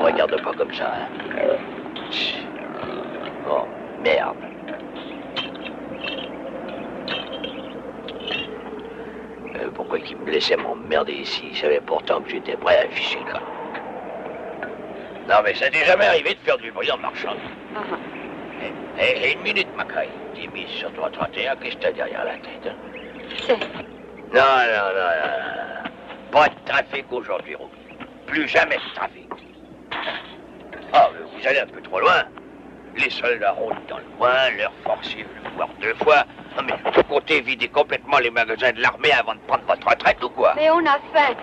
regarde pas comme ça, hein. Oh, merde. Pourquoi qu'il me laissait m'emmerder ici? Il savait pourtant que j'étais prêt à ficher le camp. Non, mais ça t'est jamais arrivé de faire du bruit en marchant. Une minute, Macaille. 10 mises sur 331, qu'est-ce que t'as derrière la tête, hein? C'est... Non. Pas de trafic aujourd'hui, Roux. Plus jamais de trafic. Ah, mais vous allez un peu trop loin. Les soldats rôdent dans le coin, leur force est venue voir 2 fois. Non, mais vous comptez vider complètement les magasins de l'armée avant de prendre votre retraite ou quoi? Mais on a faim.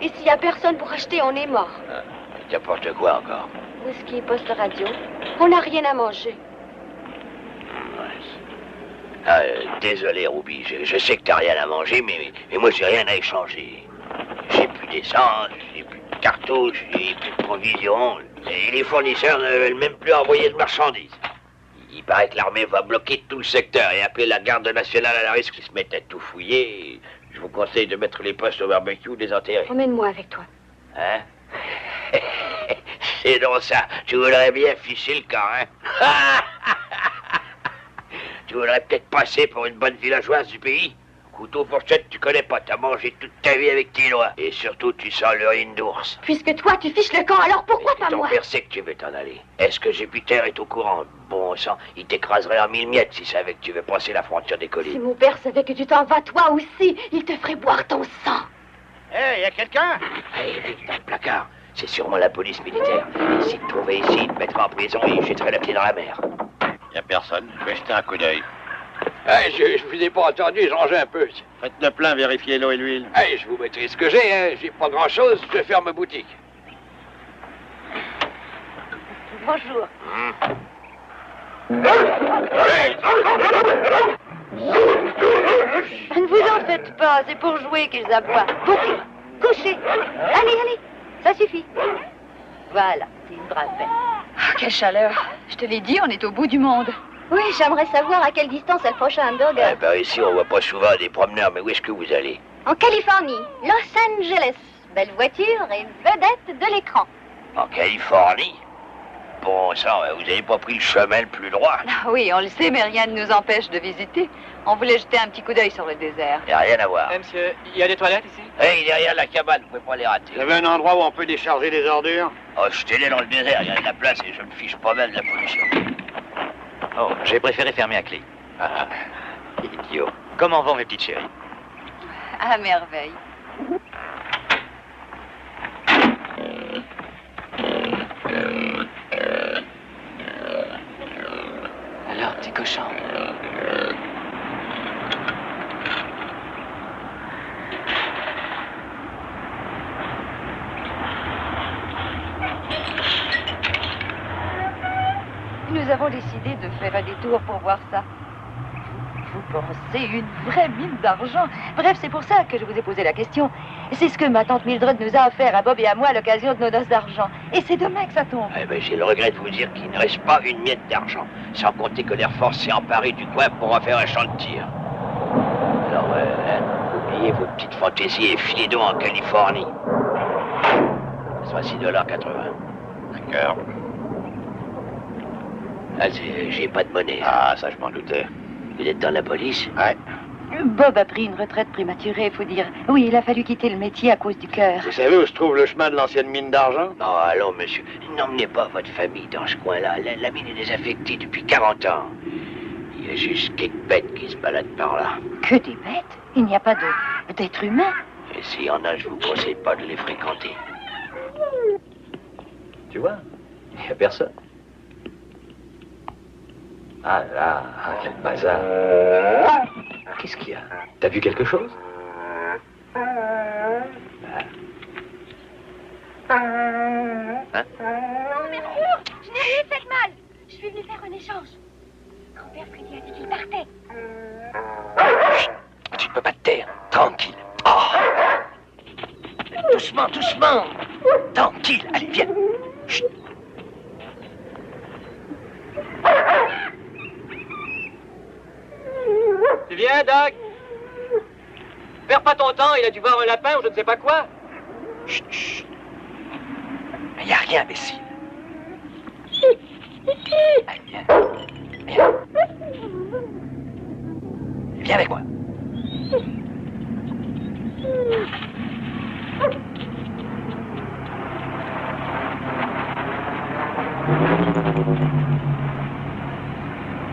Et s'il n'y a personne pour acheter, on est mort. Ah, n'importe quoi encore. Whisky, poste radio. On n'a rien à manger. Désolé, Ruby, je sais que t'as rien à manger, mais moi j'ai rien à échanger. J'ai plus d'essence, j'ai plus de cartouches, j'ai plus de provisions. Et les fournisseurs ne veulent même plus envoyer de marchandises. Il paraît que l'armée va bloquer tout le secteur et appeler la garde nationale à la risque. Ils se mettent à tout fouiller. Je vous conseille de mettre les postes au barbecue ou de les enterrer. Emmène-moi avec toi. Hein? C'est donc ça. Tu voudrais bien ficher le camp, hein? Tu voudrais peut-être passer pour une bonne villageoise du pays? Couteau fourchette, tu connais pas. T'as mangé toute ta vie avec tes doigts. Et surtout, tu sens l'urine d'ours. Puisque toi, tu fiches le camp, alors pourquoi pas moi? Ton père sait que tu veux t'en aller. Est-ce que Jupiter est au courant? Bon sang, il t'écraserait en 1000 miettes s'il savait que tu veux passer la frontière des collines. Si mon père savait que tu t'en vas, toi aussi, il te ferait boire ton sang. Hé, y a quelqu'un? Hé, dans le placard. C'est sûrement la police militaire. Et s'il te trouvait ici, il te mettrait en prison et il jetterait le pied dans la mer. Y a personne. Je vais jeter un coup d'œil. Hey, je vous ai pas entendu, je rangeais un peu. Faites le plein, vérifiez l'eau et l'huile. Hey, je vous mettrai ce que j'ai, hein. J'ai pas grand-chose, je ferme boutique. Bonjour. Ne vous en faites pas, c'est pour jouer qu'ils aboient. Couchez, couchez. Allez, ça suffit. Voilà, c'est une brave bête. Oh, quelle chaleur. Je te l'ai dit, on est au bout du monde. Oui, j'aimerais savoir à quelle distance est le prochain hamburger. Eh ben ici, on voit pas souvent des promeneurs, mais où est-ce que vous allez? En Californie, Los Angeles. Belle voiture et vedette de l'écran. En Californie? Bon sang, vous avez pas pris le chemin le plus droit? Ah oui, on le sait, mais rien ne nous empêche de visiter. On voulait jeter un petit coup d'œil sur le désert. Y a rien à voir. Monsieur, il y a des toilettes ici? Hey, derrière la cabane, vous pouvez pas les rater. Vous avez un endroit où on peut décharger des ordures? Oh, je t'ai dans le désert, il y a de la place et je me fiche pas mal de la pollution. Oh, j'ai préféré fermer à clé. Ah, idiot. Comment vont mes petites chéries? À merveille. Alors, petit cochon. Nous avons décidé de faire un détour pour voir ça. Vous pensez une vraie mine d'argent? Bref, c'est pour ça que je vous ai posé la question. C'est ce que ma tante Mildred nous a offert à Bob et à moi à l'occasion de nos noces d'argent. Et c'est demain que ça tombe. Eh ben, j'ai le regret de vous dire qu'il ne reste pas une miette d'argent. Sans compter que l'Air Force s'est emparé du coin pour en faire un champ de tir. Alors, oubliez vos petites fantaisies et filez donc en Californie. Soit $6,80. D'accord. Ah, j'ai pas de monnaie. Ah, ça, je m'en doutais. Vous êtes dans la police? Ouais. Bob a pris une retraite prématurée, faut dire. Oui, il a fallu quitter le métier à cause du cœur. Vous savez où se trouve le chemin de l'ancienne mine d'argent? Non, allons, monsieur, n'emmenez pas votre famille dans ce coin-là. La mine est désaffectée depuis 40 ans. Il y a juste quelques bêtes qui se baladent par là. Que des bêtes? Il n'y a pas d'être humain. Et s'il y en a, je vous conseille pas de les fréquenter. Tu vois, il n'y a personne. Ah là, quel bazar. Qu'est-ce qu'il y a? T'as vu quelque chose? Hein? Non, monsieur, je n'ai rien fait de mal. Je suis venue faire un échange. Grand-père Freddy a dit qu'il partait. Chut, tu ne peux pas te taire. Tranquille. Oh. Doucement, doucement. Tranquille, allez, viens. Chut. Tu viens, Doc? Perds pas ton temps, il a dû voir un lapin ou je ne sais pas quoi. Chut, chut. Il n'y a rien, imbécile. Allez, viens. Viens. Viens avec moi.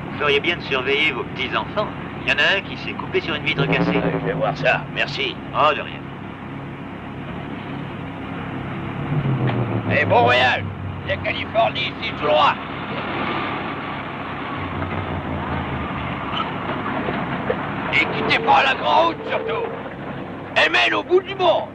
Vous feriez bien de surveiller vos petits-enfants. Il y en a un qui s'est coupé sur une vitre cassée. Je vais voir ça, merci. Oh, de rien. Eh, bon voyage. La Californie, ici, tout droit. Et quittez pas la grande route, surtout. Elle mène au bout du monde.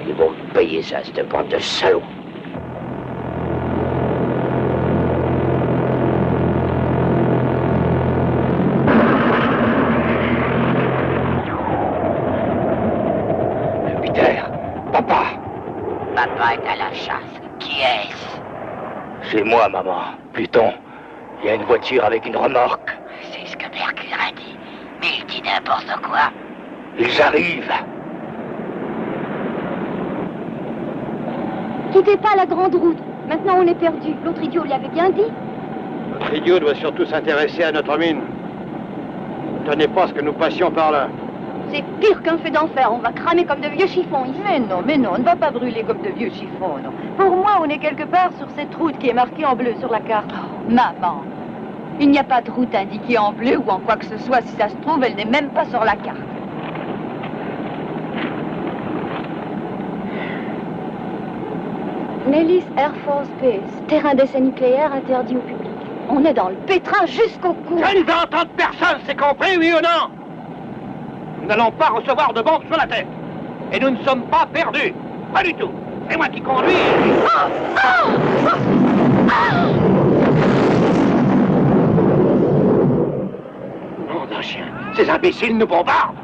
Ils vont me payer ça, cette bande de salauds. Papa est à la chasse. Qui est-ce? C'est moi, maman. Pluton. Il y a une voiture avec une remorque. C'est ce que Mercure a dit. Mais il dit n'importe quoi. Ils arrivent. Quittez pas la grande route. Maintenant on est perdu. L'autre idiot l'avait bien dit. Notre idiot doit surtout s'intéresser à notre mine. Ne tenez pas ce que nous passions par là. C'est pire qu'un feu d'enfer. On va cramer comme de vieux chiffons ici. Mais non, on ne va pas brûler comme de vieux chiffons, non. Pour moi, on est quelque part sur cette route qui est marquée en bleu sur la carte. Oh, maman, il n'y a pas de route indiquée en bleu ou en quoi que ce soit. Si ça se trouve, elle n'est même pas sur la carte. Nellis Air Force Base. Terrain d'essai nucléaire interdit au public. On est dans le pétrin jusqu'au cou. Je ne veux entendre personne, c'est compris, oui ou non? Nous n'allons pas recevoir de bombes sur la tête. Et nous ne sommes pas perdus. Pas du tout. C'est moi qui conduis. Nom d'un chien. Ces imbéciles nous bombardent.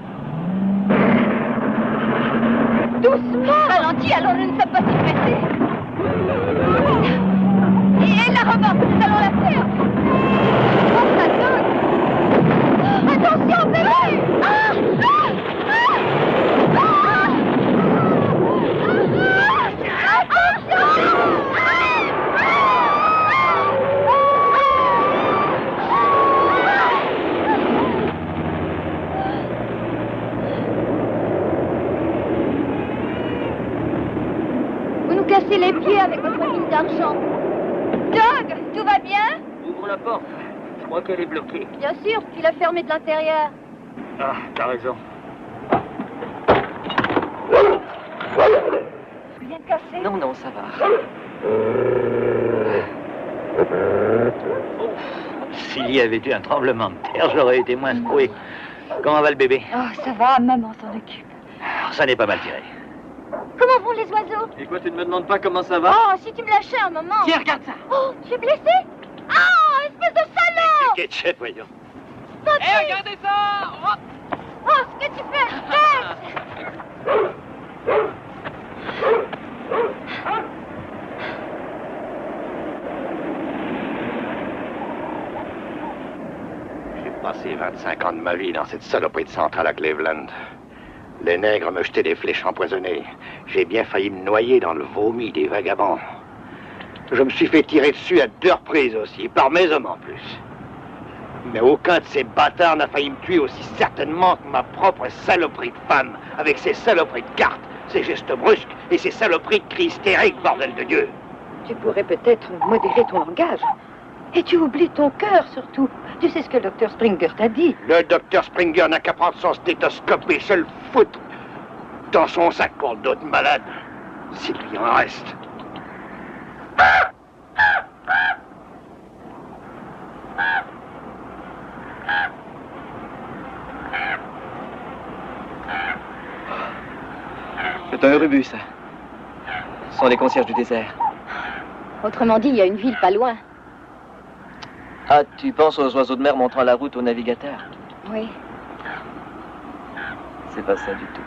Doucement. Ralentis, alors je ne sais pas s'y presser. Et la remorque, nous allons la faire. Oh, ça donne. Attention, bébé. Vous nous cassez les pieds avec votre mine d'argent. Doug, tout va bien? Ouvre la porte. Je crois qu'elle est bloquée. Bien sûr, il a fermé de l'intérieur. Ah, t'as raison. Rien de cassé? Non, non, ça va. S'il y avait eu un tremblement de terre, j'aurais été moins secoué. Comment va le bébé? Oh, ça va, maman s'en occupe. Ça n'est pas mal tiré. Comment vont les oiseaux? Et quoi, tu ne me demandes pas comment ça va? Oh, si tu me lâchais un moment. Tiens, regarde ça. Oh, je suis blessée. Ah, espèce de salaud! Ketchup, voyons. Hé, regardez ça! Hop. Oh, ce que tu fais, reste! J'ai passé 25 ans de ma vie dans cette saloperie de centrale à Cleveland. Les nègres me jetaient des flèches empoisonnées. J'ai bien failli me noyer dans le vomi des vagabonds. Je me suis fait tirer dessus à 2 reprises aussi, par mes hommes en plus. Mais aucun de ces bâtards n'a failli me tuer aussi certainement que ma propre saloperie de femme, avec ses saloperies de cartes, ses gestes brusques et ses saloperies de cris hystériques, bordel de Dieu. Tu pourrais peut-être modérer ton langage. Et tu oublies ton cœur, surtout. Tu sais ce que le docteur Springer t'a dit. Le docteur Springer n'a qu'à prendre son stéthoscope et se le foutre dans son sac pour d'autres malades. S'il y en reste. C'est un rubus, ça. Ce sont les concierges du désert. Autrement dit, il y a une ville pas loin. Ah, tu penses aux oiseaux de mer montrant la route aux navigateurs? Oui. C'est pas ça du tout.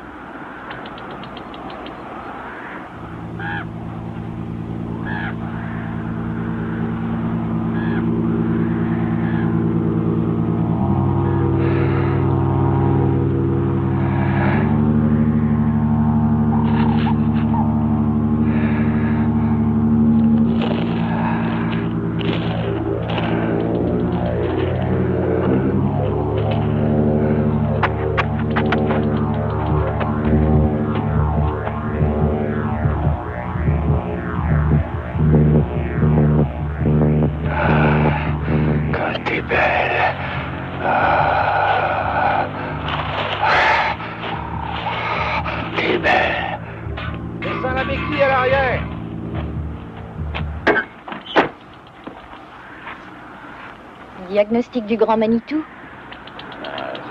Diagnostic du Grand Manitou?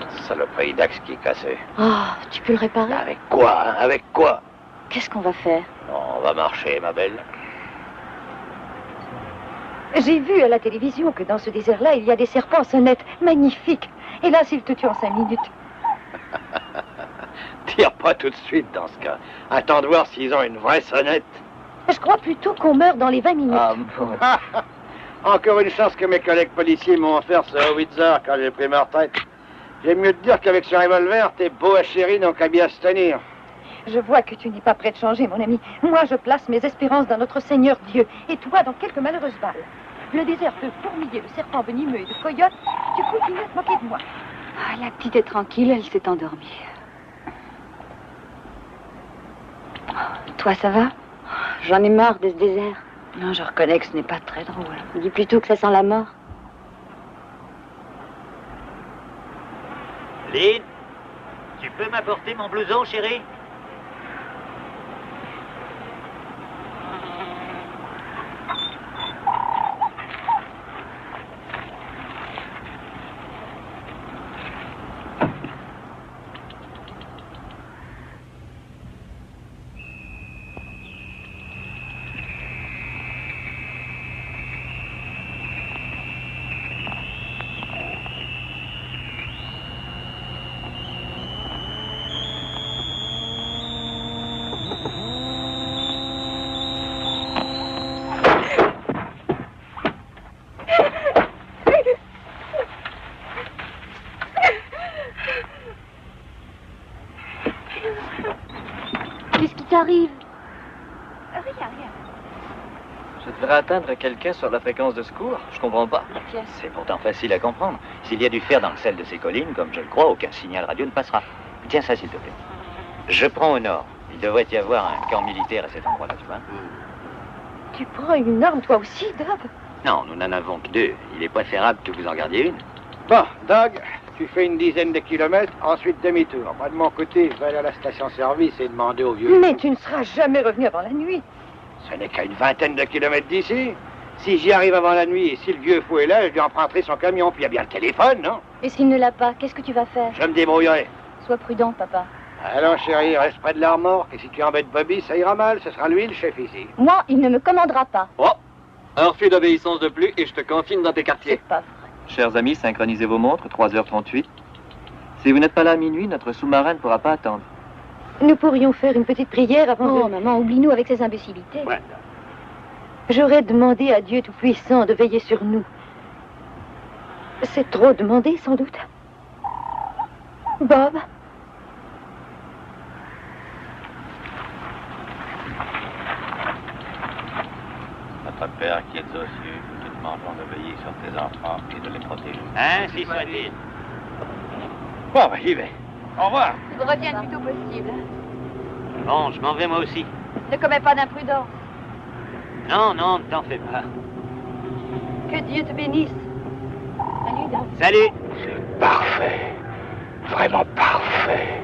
Cette saloperie d'axe qui est cassée. Oh, tu peux le réparer? Avec quoi, hein? Avec quoi? Qu'est-ce qu'on va faire? On va marcher, ma belle. J'ai vu à la télévision que dans ce désert-là, il y a des serpents sonnettes magnifiques. Et là, s'ils te tuent en 5 minutes. Tire pas tout de suite dans ce cas. Attends de voir s'ils ont une vraie sonnette. Je crois plutôt qu'on meurt dans les 20 minutes. Ah, bon. Encore une chance que mes collègues policiers m'ont offert ce Howitzer quand j'ai pris ma retraite. J'aime mieux te dire qu'avec ce revolver, tes beaux chéris n'ont qu'à bien se tenir. Je vois que tu n'es pas prêt de changer, mon ami. Moi, je place mes espérances dans notre Seigneur Dieu. Et toi, dans quelques malheureuses balles. Le désert peut fourmiller de serpents venimeux et de coyotes. Tu continues à te moquer de moi. Ah, la petite est tranquille, elle s'est endormie. Toi, ça va? J'en ai marre de ce désert. Non, je reconnais que ce n'est pas très drôle. Dis plutôt que ça sent la mort. Lynn, tu peux m'apporter mon blouson, chérie? Qu'est-ce qui t'arrive? Rien. Je devrais atteindre quelqu'un sur la fréquence de secours? Je comprends pas. C'est pourtant facile à comprendre. S'il y a du fer dans le sel de ces collines, comme je le crois, aucun signal radio ne passera. Tiens ça, s'il te plaît. Je prends au nord. Il devrait y avoir un camp militaire à cet endroit-là, tu vois. Tu prends une arme, toi aussi, Doug? Non, nous n'en avons que 2. Il est préférable que vous en gardiez une. Bon, Doug, tu fais une dizaine de kilomètres, ensuite demi-tour. Moi, de mon côté, je vais aller à la station-service et demander au vieux. Mais tu ne seras jamais revenu avant la nuit. Ce n'est qu'à une vingtaine de kilomètres d'ici. Si j'y arrive avant la nuit et si le vieux fou est là, je lui emprunterai son camion. Puis il y a bien le téléphone, non? Et s'il ne l'a pas, qu'est-ce que tu vas faire? Je me débrouillerai. Sois prudent, papa. Allons, chérie, reste près de la remorque. Et si tu embêtes Bobby, ça ira mal. Ce sera lui le chef ici. Moi, il ne me commandera pas. Oh, un refus d'obéissance de plus et je te confine dans tes quartiers. C'est pas vrai. Chers amis, synchronisez vos montres, 3h38. Si vous n'êtes pas là à minuit, notre sous-marin ne pourra pas attendre. Nous pourrions faire une petite prière avant Oh, de... maman, oublie-nous avec ces imbécilités. Ouais. J'aurais demandé à Dieu Tout-Puissant de veiller sur nous. C'est trop demandé, sans doute. Bob? Notre Père qui êtes aux cieux, nous te demandons de veiller sur tes enfants et de les protéger. Ainsi soit-il. Bon, ben, j'y vais. Au revoir. Tu te reviens le plus tôt possible. Bon, je m'en vais moi aussi. Ne commets pas d'imprudence. Non, non, ne t'en fais pas. Que Dieu te bénisse. Salut, donc. Salut. C'est parfait. Vraiment parfait.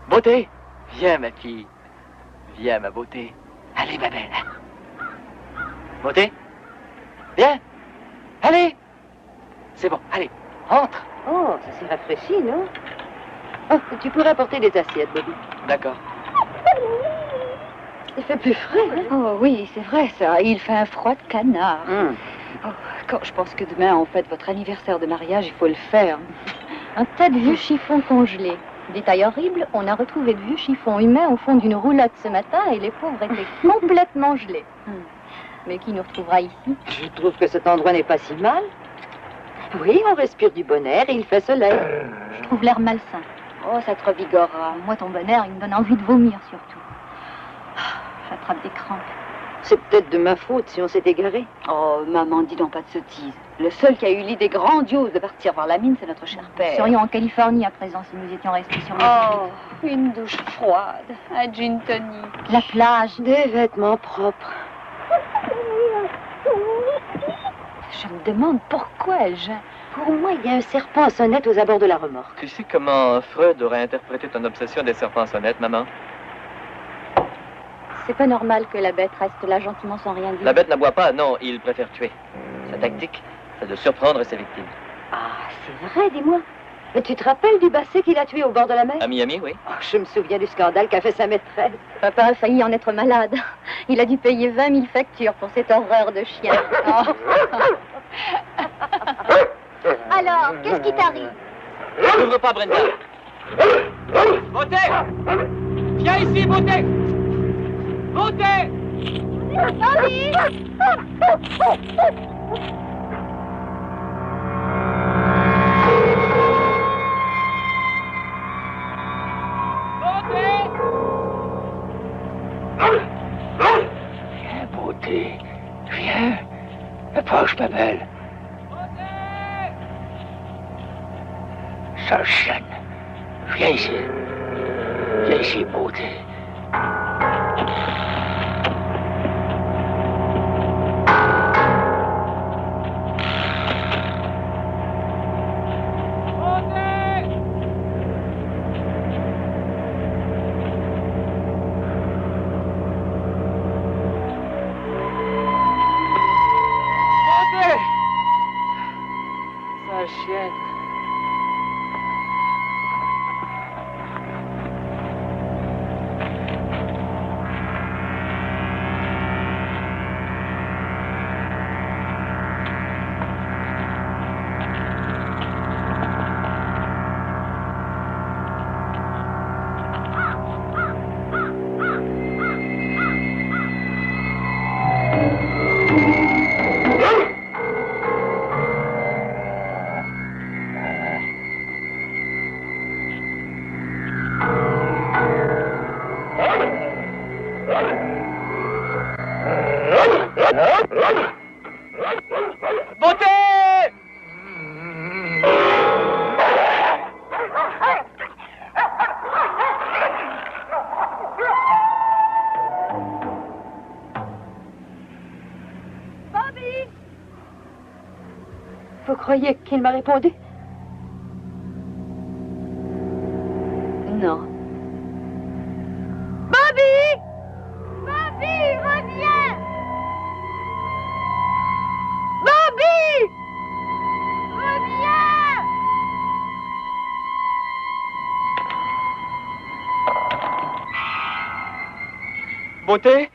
Beauté, viens ma fille. Viens ma beauté. Allez ma belle. Beauté, viens. Allez. C'est bon, allez, entre. Oh, ça s'est rafraîchi, non? Oh, tu pourrais apporter des assiettes, Bobby. D'accord. Il fait plus frais, hein? Oh oui, c'est vrai ça. Il fait un froid de canard. Oh, quand je pense que demain, en fait, votre anniversaire de mariage, il faut le faire. Un tas de vieux chiffons congelés. Détail horrible, on a retrouvé de vieux chiffons humains au fond d'une roulotte ce matin et les pauvres étaient complètement gelés. Mais qui nous retrouvera ici? Je trouve que cet endroit n'est pas si mal. Oui, on respire du bon air et il fait soleil. Je trouve l'air malsain. Oh, ça te revigorera. Moi, ton bon air, il me donne envie de vomir surtout. J'attrape des crampes. C'est peut-être de ma faute si on s'est égaré. Oh, maman, dis donc pas de sottises. Le seul qui a eu l'idée grandiose de partir voir la mine, c'est notre cher père. Nous serions en Californie à présent si nous étions restés sur le Oh, une douche froide, un gin tonic. La plage. Des vêtements propres. Je me demande pourquoi elle gêne. Pour moi, il y a un serpent à sonnette aux abords de la remorque. Tu sais comment Freud aurait interprété ton obsession des serpents sonnettes, maman? C'est pas normal que la bête reste là gentiment sans rien dire. La bête n'aboie pas, non, il préfère tuer. Sa tactique, c'est de surprendre ses victimes. Ah, c'est vrai, dis-moi. Mais tu te rappelles du basset qu'il a tué au bord de la mer? À Miami, oui. Oh, je me souviens du scandale qu'a fait sa maîtresse. Papa a failli en être malade. Il a dû payer 20 000 factures pour cette horreur de chien. Oh. Alors, qu'est-ce qui t'arrive? N'ouvre pas, Brenda. Beauté! Viens ici, Beauté! Beauté! Bobby! Viens, Beauté. Viens. Approche, ma belle. Sale chienne. Viens ici. Viens ici, Beauté. Sale chienne. croyez qu'il m'a répondu? Non. Bobby! Bobby, reviens! Bobby! Reviens! Beauté?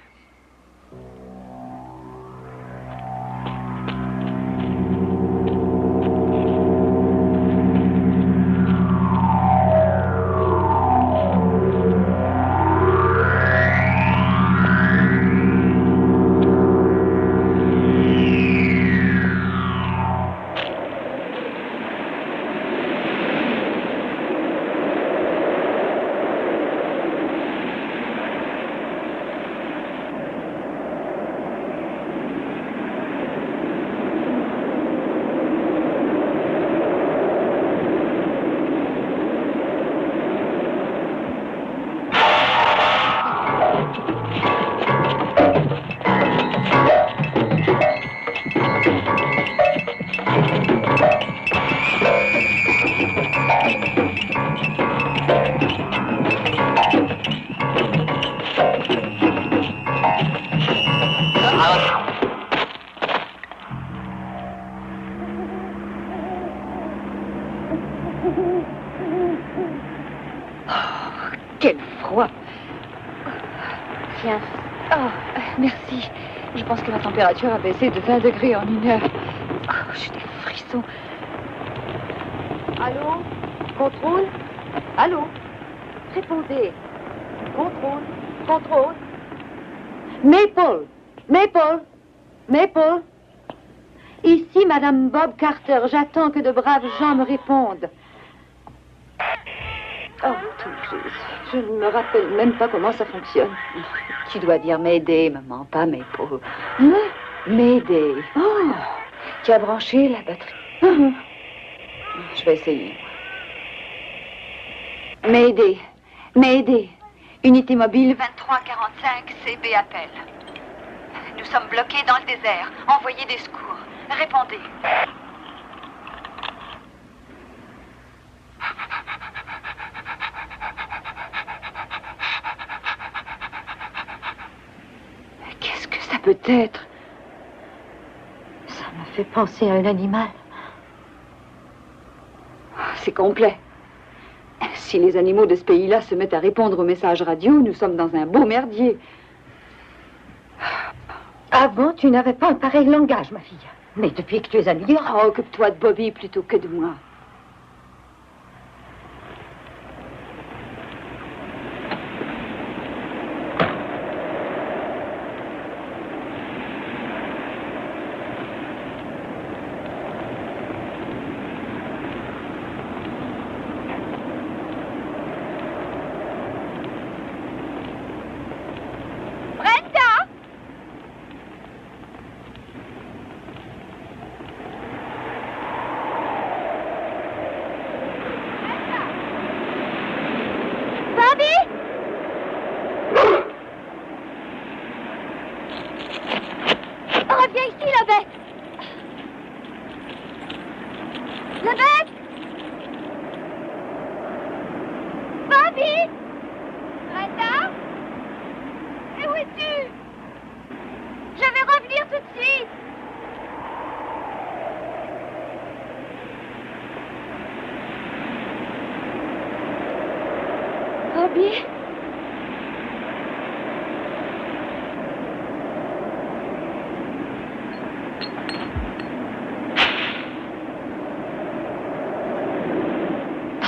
Quel froid! Tiens. Oh, merci. Je pense que la température a baissé de 20 degrés en 1 heure. Oh, j'ai des frissons. Allô? Contrôle? Allô? Répondez. Contrôle? Contrôle? Maple! Maple! Maple! Ici, Madame Bob Carter. J'attends que de braves gens me répondent. Oh, tout juste. Je ne me rappelle même pas comment ça fonctionne. Tu dois dire Mayday, maman, pas Maple. Hein? Mayday. Oh! Tu as branché la batterie? Je vais essayer. Mayday. Mayday. Unité mobile 2345, CB appel. Nous sommes bloqués dans le désert. Envoyez des secours. Répondez. Qu'est-ce que ça peut être? Ça me fait penser à un animal. C'est complet. Si les animaux de ce pays-là se mettent à répondre aux messages radio, nous sommes dans un beau merdier. Avant, tu n'avais pas un pareil langage, ma fille. Mais depuis que tu es à New York... Oh, occupe-toi de Bobby plutôt que de moi.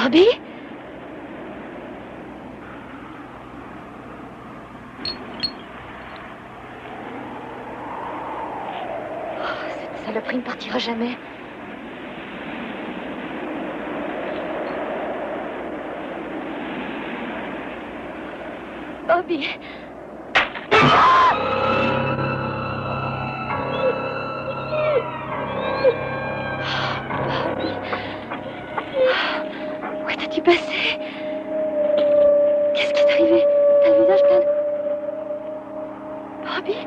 Bobby? Oh, cette saloperie ne partira jamais. Bobby. Où t'as-tu passé? Qu'est-ce qui t'est arrivé? T'as le visage plein de... Bobby?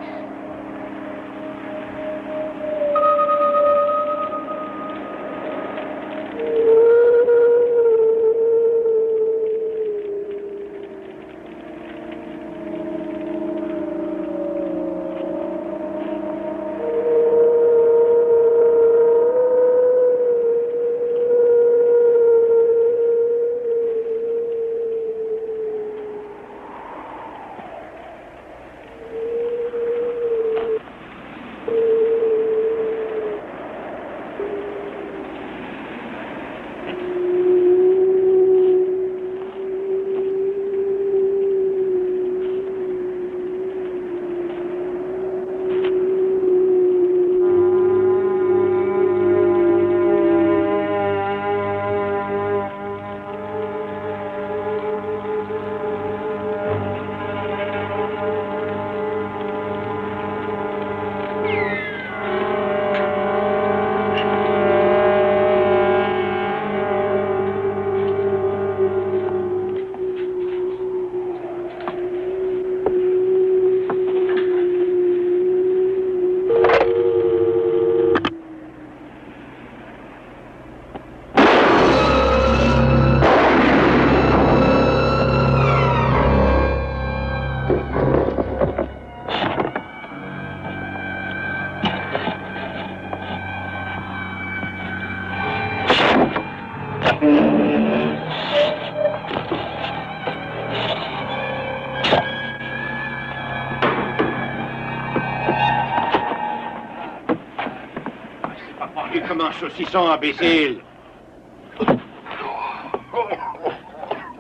saucisson, imbécile.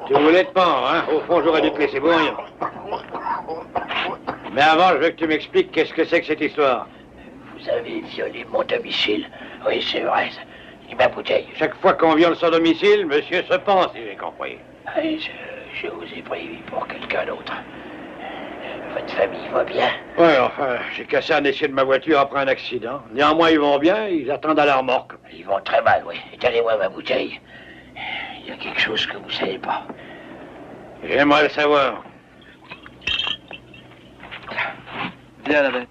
Tu voulais te pendre, hein? Au fond, j'aurais dû te laisser mourir. Mais avant, je veux que tu m'expliques qu'est-ce que c'est que cette histoire. Vous avez violé mon domicile. Oui, c'est vrai. Et ma bouteille. Chaque fois qu'on viole son domicile, monsieur se pend, si j'ai compris. Oui, je vous ai prévu pour quelqu'un d'autre. Votre famille va bien? Oui, enfin, j'ai cassé un essieu de ma voiture après un accident. Néanmoins, ils vont bien, ils attendent à la remorque. Ils vont très mal, oui. Donnez-moi ma bouteille. Il y a quelque chose que vous savez pas. J'aimerais le savoir. Viens, la bête.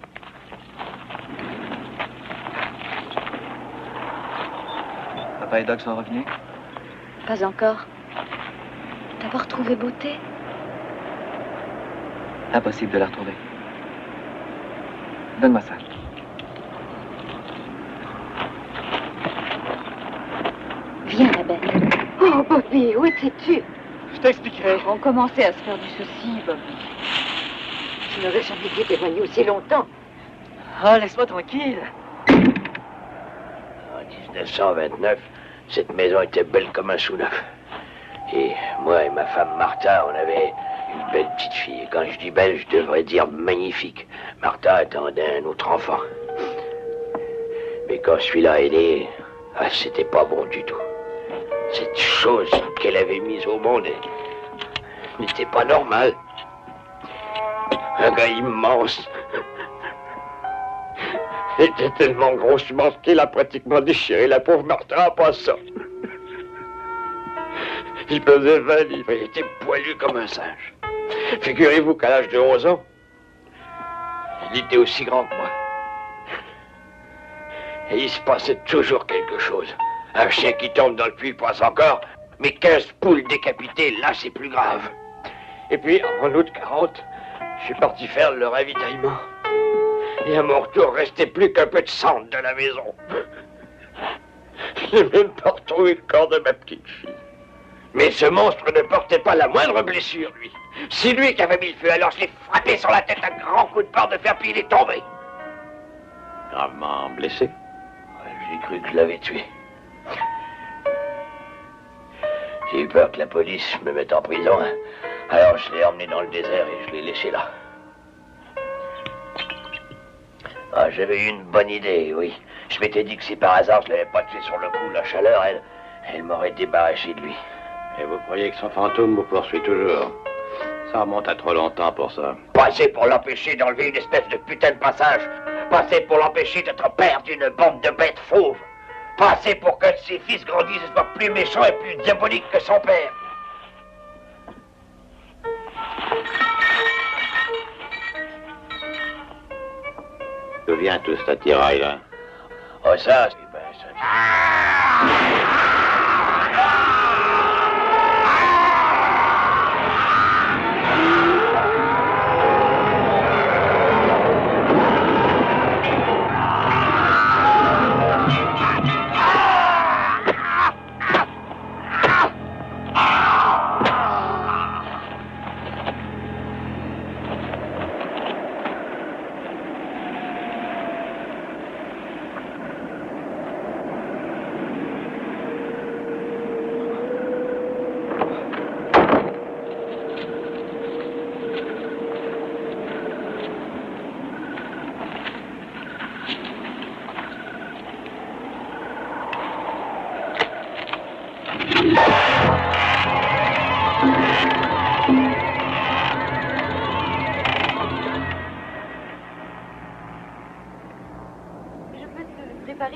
Papa et Doc sont revenus? Pas encore. T'as pas retrouvé Beauté? Impossible de la retrouver. Donne-moi ça. Viens, la bête. Oh, Bobby, où étais-tu? Je t'expliquerai. On commençait à se faire du souci, Bobby. Je n'aurais jamais dû t'éloigner aussi longtemps. Ah, laisse-moi tranquille. En 1929, cette maison était belle comme un sous-neuf. Et moi et ma femme Martha, on avait une belle petite fille. Et quand je dis belle, je devrais dire magnifique. Martha attendait un autre enfant. Mais quand celui-là est né, c'était pas bon du tout. Cette chose qu'elle avait mise au monde n'était pas normale. Un gars immense. Il était tellement grossement qu'il a pratiquement déchiré la pauvre Martha en passant. Il pesait 20 livres, il était poilu comme un singe. Figurez-vous qu'à l'âge de 11 ans, il était aussi grand que moi. Et il se passait toujours quelque chose. Un chien qui tombe dans le puits passe encore, mais 15 poules décapitées, là c'est plus grave. Et puis, en août 40, je suis parti faire le ravitaillement. Et à mon retour, restait plus qu'un peu de cendre de la maison. Je n'ai même pas retrouvé le corps de ma petite fille. Mais ce monstre ne portait pas la moindre blessure, lui. C'est lui qui avait mis le feu, alors je l'ai frappé sur la tête un grand coup de barre de fer, puis il est tombé. Gravement blessé? J'ai cru que je l'avais tué. J'ai eu peur que la police me mette en prison, hein. Alors je l'ai emmené dans le désert et je l'ai laissé là. Ah, j'avais eu une bonne idée, oui. Je m'étais dit que si par hasard je l'avais pas tué sur le coup, la chaleur, elle m'aurait débarrassé de lui. Et vous croyez que son fantôme vous poursuit toujours? Ça remonte à trop longtemps pour ça. Pas assez pour l'empêcher d'enlever une espèce de putain de passage. Pas assez pour l'empêcher d'être père d'une bande de bêtes fauves. Pas assez pour que ses fils grandissent et soient plus méchants et plus diaboliques que son père. D'où vient tout cet attirail là? Oh ça, ben, ça...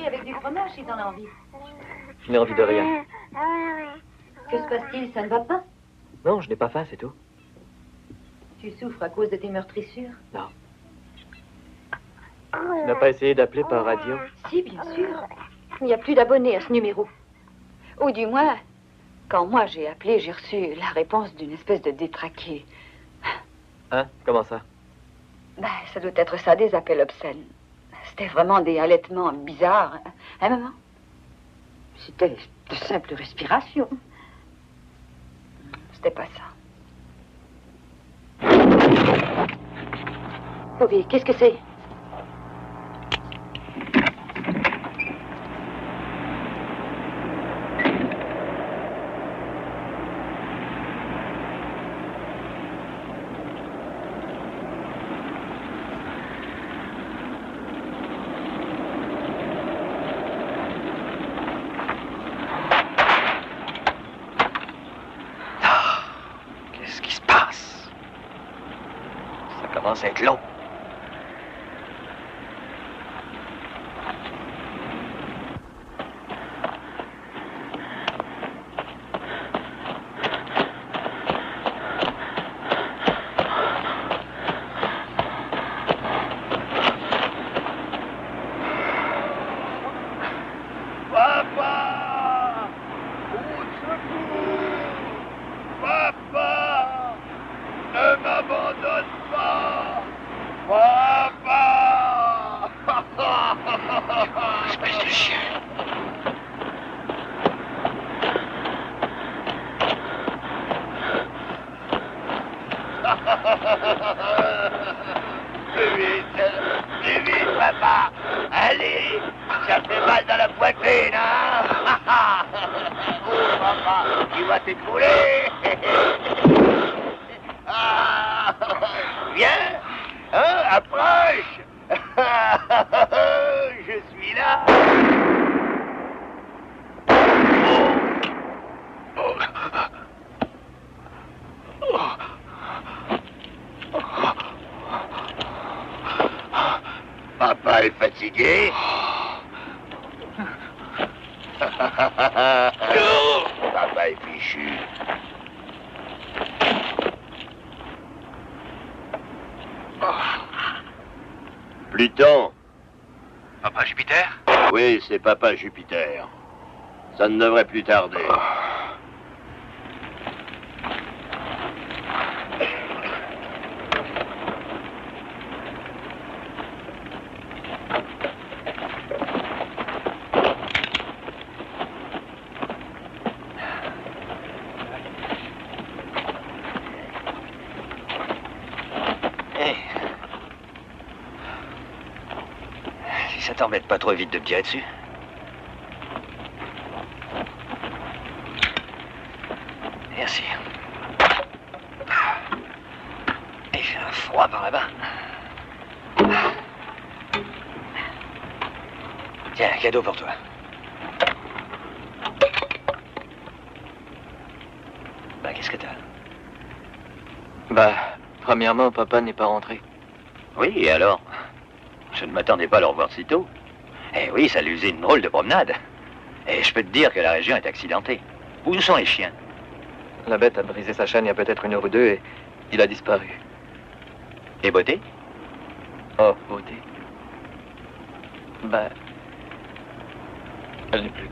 Avec du fromage si t'en as envie. Je n'ai envie de rien. Que se passe-t-il? Ça ne va pas? Non, je n'ai pas faim, c'est tout. Tu souffres à cause de tes meurtrissures? Non. Tu n'as pas essayé d'appeler par radio? Si, bien sûr. Il n'y a plus d'abonnés à ce numéro. Ou du moins, quand moi j'ai appelé, j'ai reçu la réponse d'une espèce de détraqué. Hein? Comment ça? Ben, ça doit être ça, des appels obscènes. C'était vraiment des halètements bizarres. Hein, maman? C'était de simple respiration. C'était pas ça. Bobby, qu'est-ce que c'est? commence à être long. Papa est fatigué. Papa est fichu. Pluton. Papa Jupiter? Oui, c'est Papa Jupiter. Ça ne devrait plus tarder. Ça t'embête pas trop vite de me tirer dessus? Merci. Il fait un froid par là-bas. Tiens, un cadeau pour toi. Bah, qu'est-ce que t'as? Bah, premièrement, papa n'est pas rentré. Oui, et alors? Je ne m'attendais pas à le revoir si tôt. Eh oui, ça lui faisait une drôle de promenade. Et je peux te dire que la région est accidentée. Où sont les chiens? La bête a brisé sa chaîne il y a peut-être 1 heure ou 2 et il a disparu. Et Beauté? Oh, Beauté. Ben... elle n'est plus.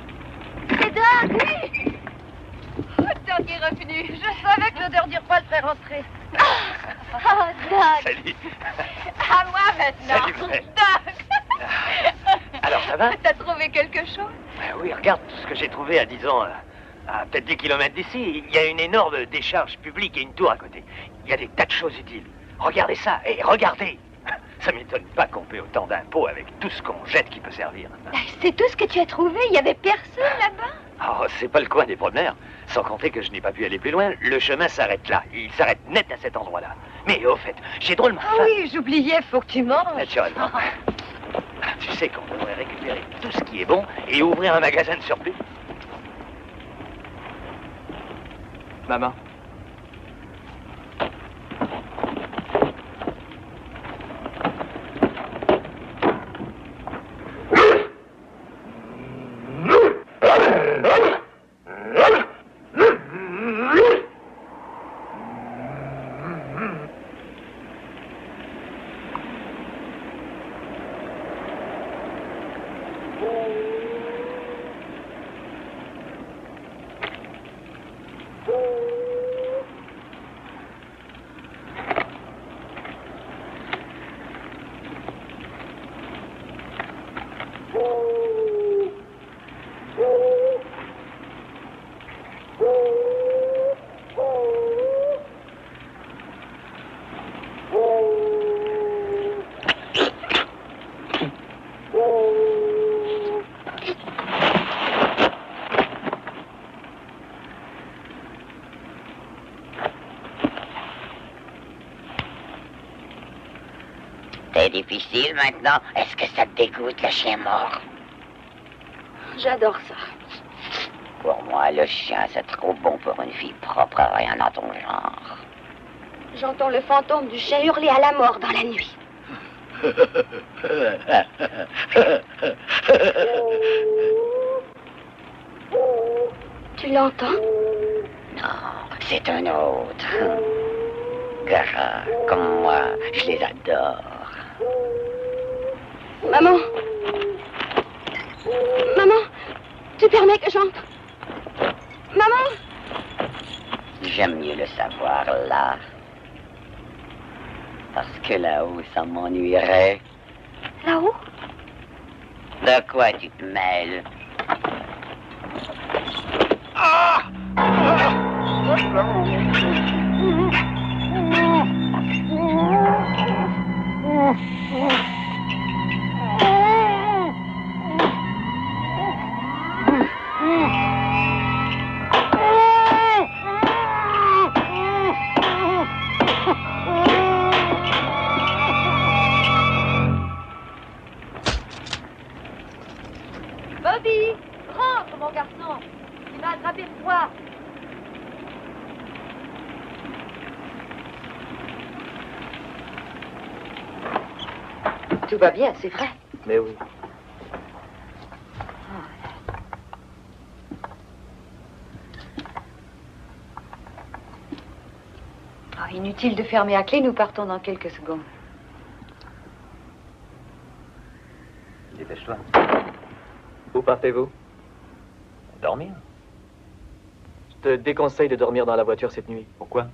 C'est Doc, oui! Oh, Doc est revenu. Je savais que l'odeur du repas le ferait rentrer. Oh, Doc! Salut! À moi maintenant! Salut, Fred. Doc! Alors, ça va? T'as trouvé quelque chose? Oui, regarde tout ce que j'ai trouvé à, disons, à peut-être 10 kilomètres d'ici. Il y a une énorme décharge publique et une tour à côté. Il y a des tas de choses utiles. Regardez ça, et regardez! Ça m'étonne pas qu'on paie autant d'impôts avec tout ce qu'on jette qui peut servir. C'est tout ce que tu as trouvé? Il n'y avait personne là-bas? Oh, c'est pas le coin des promeneurs. Sans compter que je n'ai pas pu aller plus loin, le chemin s'arrête là. Il s'arrête net à cet endroit-là. Mais au fait, j'ai drôlement faim. Ah oui, j'oubliais, faut que tu manges. Naturellement. Tu sais qu'on devrait récupérer tout ce qui est bon et ouvrir un magasin de surplus. Maman. C'est difficile maintenant. Est-ce que ça te dégoûte, le chien mort? J'adore ça. Pour moi, le chien, c'est trop bon pour une fille propre à rien dans ton genre. J'entends le fantôme du chien hurler à la mort dans la nuit. Tu l'entends? Non, c'est un autre. Gara, comme moi, je les adore. Maman! Maman! Tu permets que j'entre? Maman! J'aime mieux le savoir là. Parce que là-haut, ça m'ennuierait. Là-haut? De quoi tu te mêles? Bobby, rentre, mon garçon. Il m'a attrapé froid. Tout va bien, c'est vrai. Mais oui. Ah, inutile de fermer à clé, nous partons dans quelques secondes. Dépêche-toi. Où partez-vous? Dormir? Je te déconseille de dormir dans la voiture cette nuit. Pourquoi?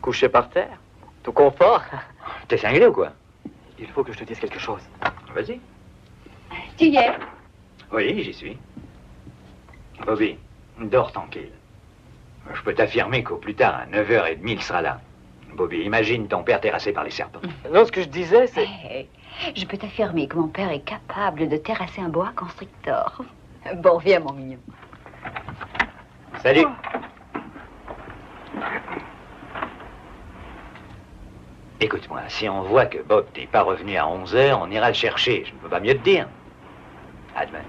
Couché par terre, tout confort. T'es cinglé ou quoi? Il faut que je te dise quelque chose. Vas-y. Tu y es? Oui, j'y suis. Bobby, dors tranquille. Je peux t'affirmer qu'au plus tard, à 9h30, il sera là. Bobby, imagine ton père terrassé par les serpents. Non, ce que je disais, c'est... Hey, je peux t'affirmer que mon père est capable de terrasser un boa constrictor. Bon, viens, mon mignon. Salut. Écoute-moi, si on voit que Bob n'est pas revenu à 11h, on ira le chercher. Je ne peux pas mieux te dire. À demain.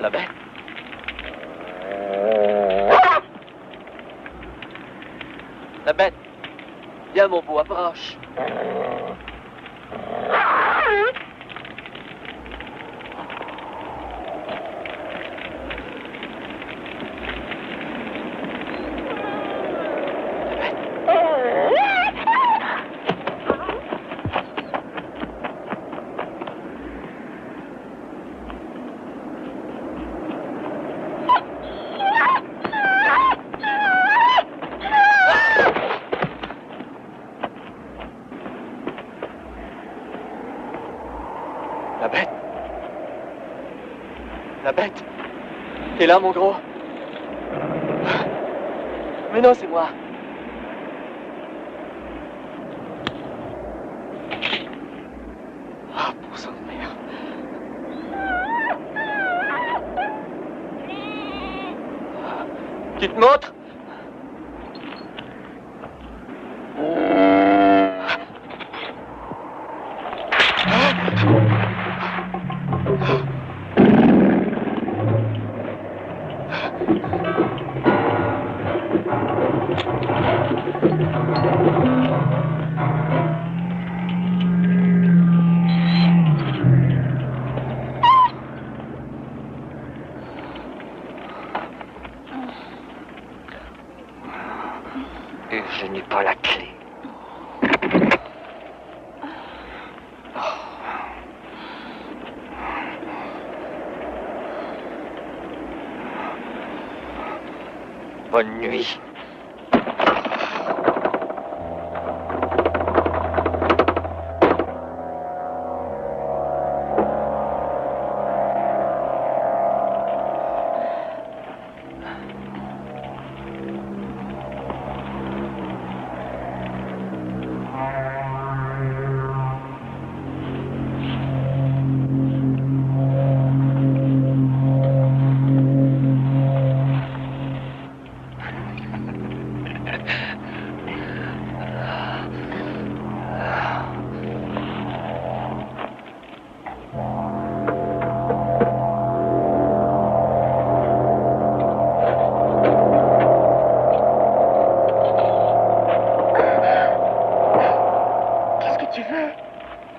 La bête. La bête. Viens, mon beau, approche. La bête. T'es là, mon gros? Mais non, c'est moi. Ah, bon sang de merde. Tu te montres? Et je n'ai pas la clé. Bonne nuit.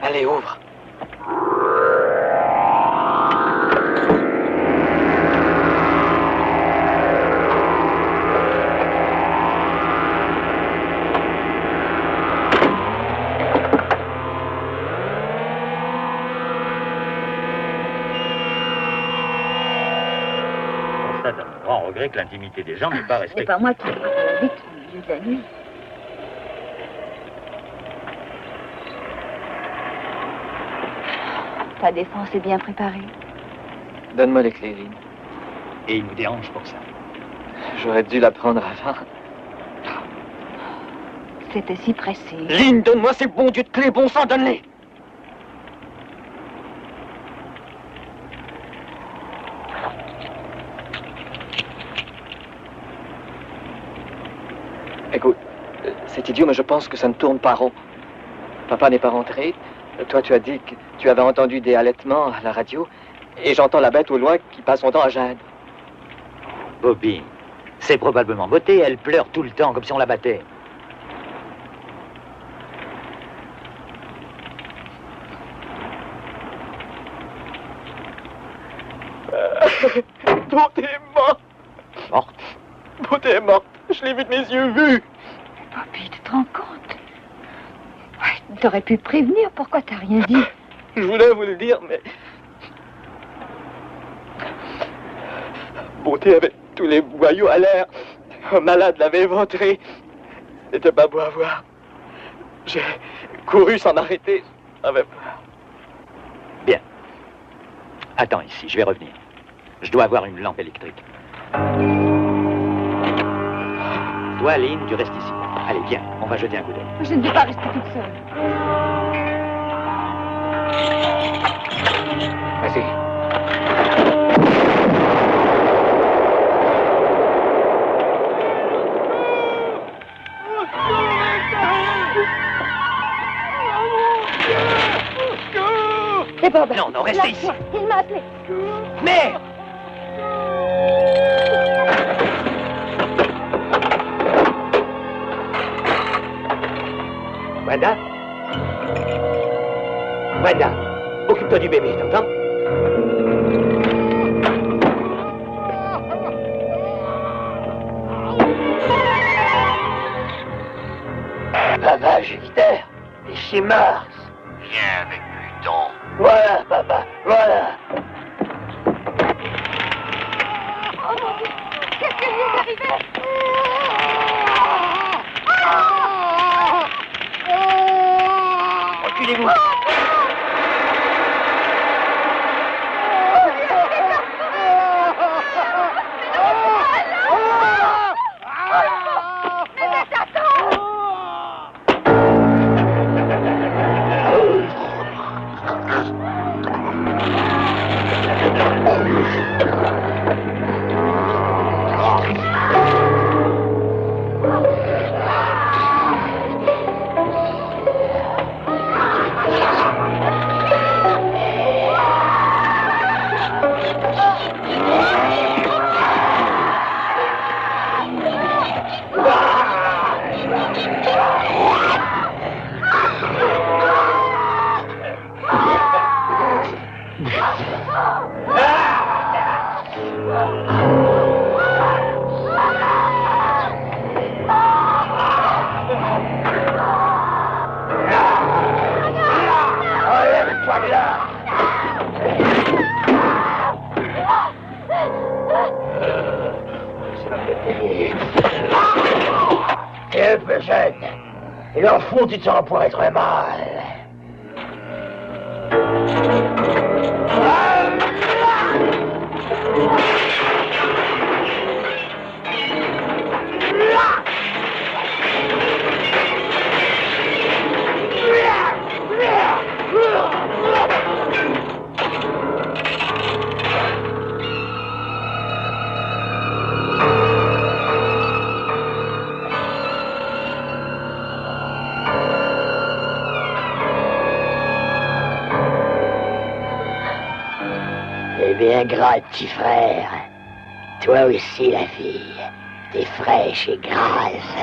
Allez, ouvre. On constate un grand regret que l'intimité des gens n'est pas Ce respectée. n'est pas moi qui ai la vite au milieu de la nuit. Ta défense est bien préparée. Donne-moi les clés, Lynn. Et il nous dérange pour ça. J'aurais dû la prendre avant. C'était si pressé. Lynn, donne-moi ces bons dieux de clés, bon sang, donne-les. Écoute, c'est idiot, mais je pense que ça ne tourne pas rond. Papa n'est pas rentré. Toi, tu as dit que tu avais entendu des halètements à la radio. Et j'entends la bête au loin qui passe son temps à geindre. Bobby, c'est probablement beauté, elle pleure tout le temps comme si on la battait. Beauté est morte. Morte? Beauté est morte. Je l'ai vu de mes yeux vus. Bobby, tu te rends compte? Ouais, t'aurais pu prévenir, pourquoi t'as rien dit? Je voulais vous le dire, mais... Beauté avait tous les boyaux à l'air. Un malade l'avait éventré. C'était pas beau à voir. J'ai couru sans m'arrêter. J'avais peur. Bien. Attends ici, je vais revenir. Je dois avoir une lampe électrique. Toi, Lynn, tu restes ici. Allez, viens, on va jeter un coup d'œil. Je ne vais pas rester toute seule. Vas-y. C'est Bob. Non, non, restez ici. Il m'a appelé. Merde! Wanda? Wanda, occupe-toi du bébé, t'entends? Papa, Jupiter, ici Mars. Viens avec Pluton. Voilà, papa, voilà. Oh mon Dieu, qu'est-ce qui lui est arrivé? Reculez-vous. T'es un peu jeune. Et dans le fond, tu te sens pour être mal. Eh bien, gras petit frère, toi aussi la fille, t'es fraîche et grasse.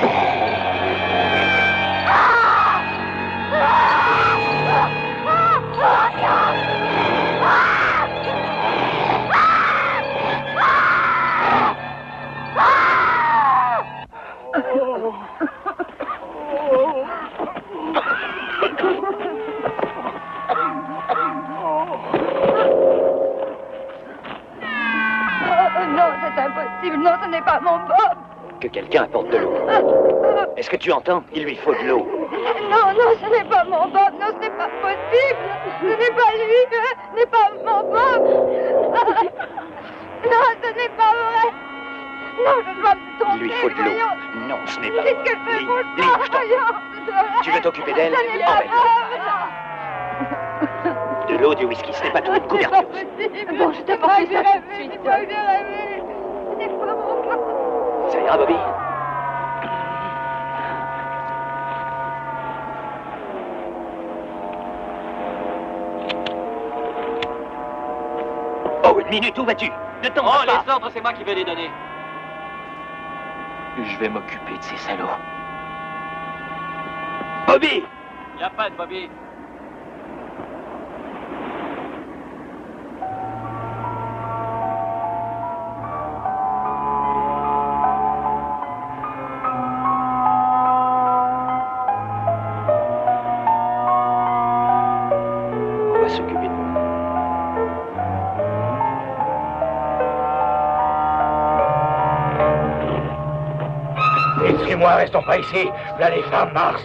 Non, c'est impossible. Non, ce n'est pas mon Bob. Que quelqu'un apporte de l'eau. Est-ce que tu entends? Il lui faut de l'eau. Non, non, ce n'est pas mon Bob. Non, ce n'est pas possible. Ce n'est pas lui. Ce n'est pas mon Bob. Non, ce n'est pas vrai. Non, je dois me tromper. Il lui faut de l'eau. Voyons. Non, ce n'est pas Qu'est-ce vrai. que je fais pour Lee, ça? je t'en- Voyons. Tu veux t'occuper d'elle? Ce n'est pas De l'eau, du whisky, ce n'est pas tout. Une couverture. Bon, je t'apporte ça tout de suite. C'est pas que j'ai rêvé. Ce n'est pas mon Bob. Ça ira, Bobby? Oh, une minute, où vas-tu? Ne t'en vas pas. Les ordres, c'est moi qui vais les donner. Je vais m'occuper de ces salauds. Bobby! Y a pas de Bobby. On va s'occuper de vous. Excusez-moi, restons pas ici. Là, les femmes Mars.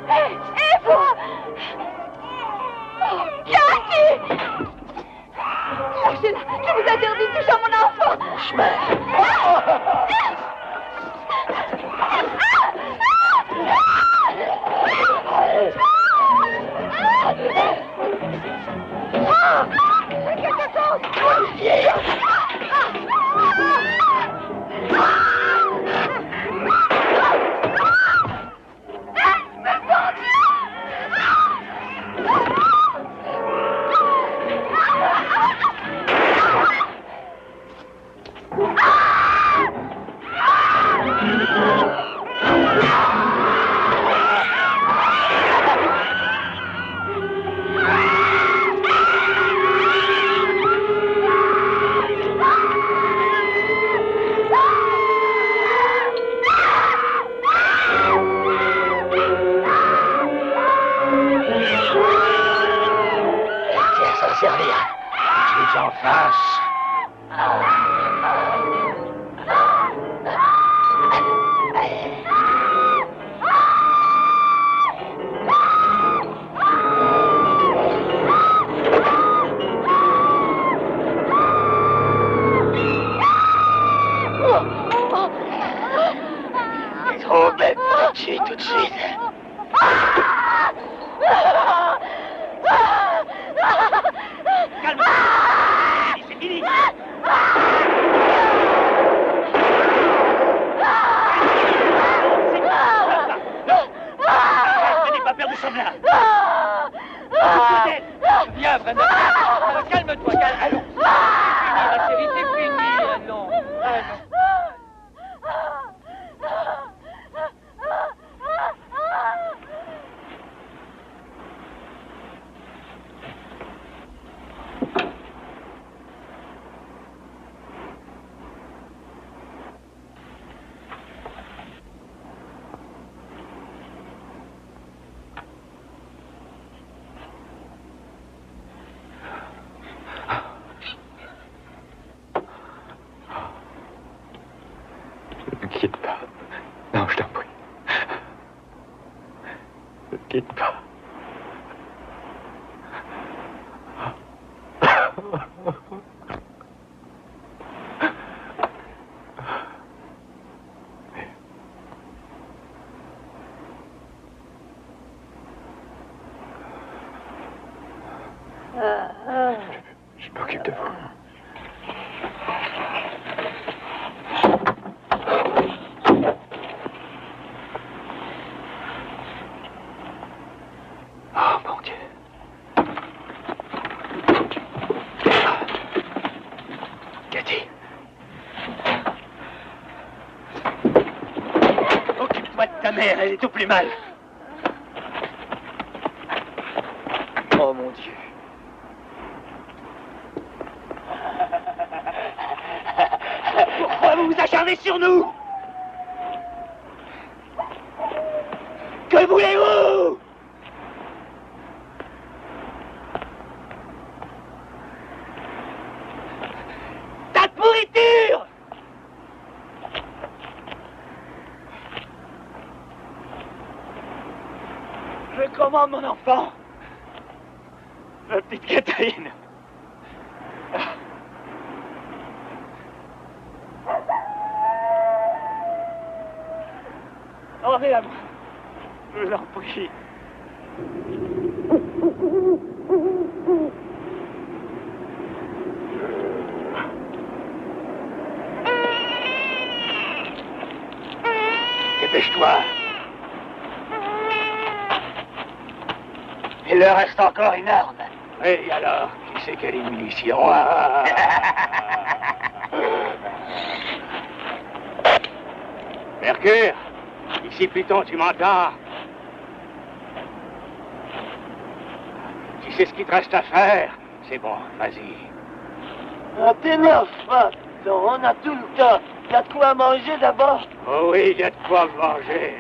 Et vous? Jackie! Lâchez-la! Je vous interdis de toucher à mon enfant! Mon chemin. Quelque chose! va servir. Je suis en face. T'es trop bête pour te tuer tout de suite. Calme-toi. C'est fini. Je n'ai pas perdu son là. Viens, Brenda. Alors, calme-toi, calme. Allons. C'est fini, la série, c'est fini. Allons. Allons. Ne quitte pas. Non, je t'en prie. Ne quitte pas. Je m'occupe de vous. Oh, mon Dieu. Cathy. Occupe-toi de ta mère, elle est au plus mal. Oh, mon Dieu. Pourquoi vous vous acharnez sur nous? Que voulez-vous? Ta pourriture! Je commande mon enfant. La petite Catherine. Rendez-la-moi. Je vous en prie. Dépêche-toi. Il leur reste encore une arme. Et alors, qui c'est quelle munition? Mercure, ici Pluton, tu m'entends? Tu sais ce qu'il te reste à faire? C'est bon, vas-y. T'énerve pas, on a tout le temps. T'as de quoi manger d'abord? Oh oui, il y a de quoi manger.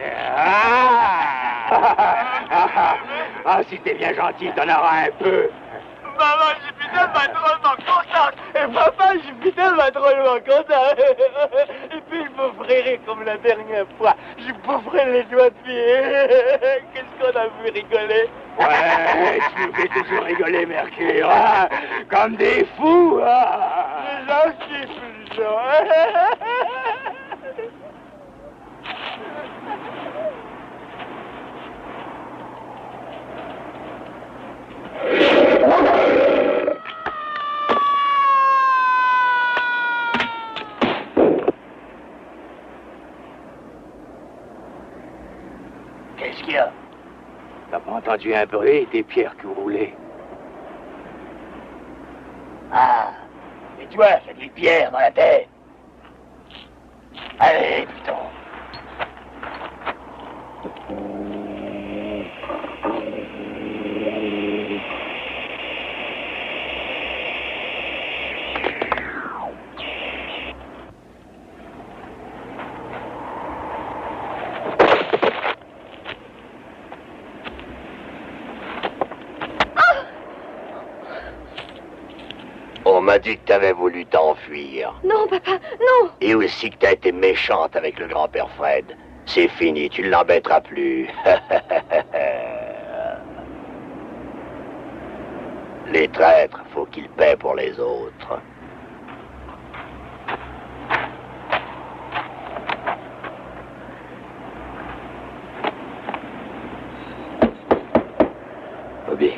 Ah, si t'es bien gentil, t'en auras un peu. Maman, je suis tellement drôlement contente. Et papa, je suis tellement drôlement content. Et puis je m'offrirai comme la dernière fois. Je boufferai les doigts de pied. Qu'est-ce qu'on a vu rigoler? Ouais, tu nous fais toujours rigoler, Mercure. Hein? Comme des fous. Les gens kiffent, les gens. Qu'est-ce qu'il y a? T'as pas entendu un bruit, des pierres qui roulaient? Ah, et toi, j'ai des pierres dans la tête. Allez, Pluton. m'a dit que t'avais voulu t'enfuir. Non, papa, non. Et aussi que t'as été méchante avec le grand-père Fred. C'est fini, tu ne l'embêteras plus. Les traîtres, faut qu'ils paient pour les autres. Bobby.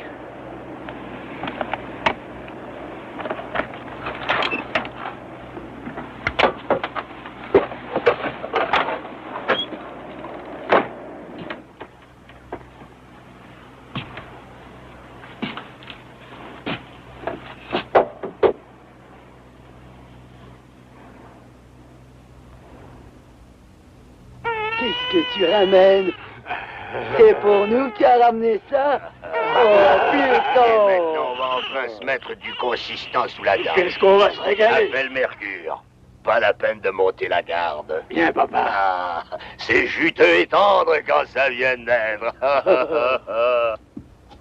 Qu'est-ce que tu ramènes? C'est pour nous qui a ramené ça? Oh putain! Maintenant, on va enfin se mettre du consistant sous la garde. Qu'est-ce qu'on va se régaler? Appelle Mercure. Pas la peine de monter la garde. Bien, papa. Ah, c'est juteux et tendre quand ça vient de naître.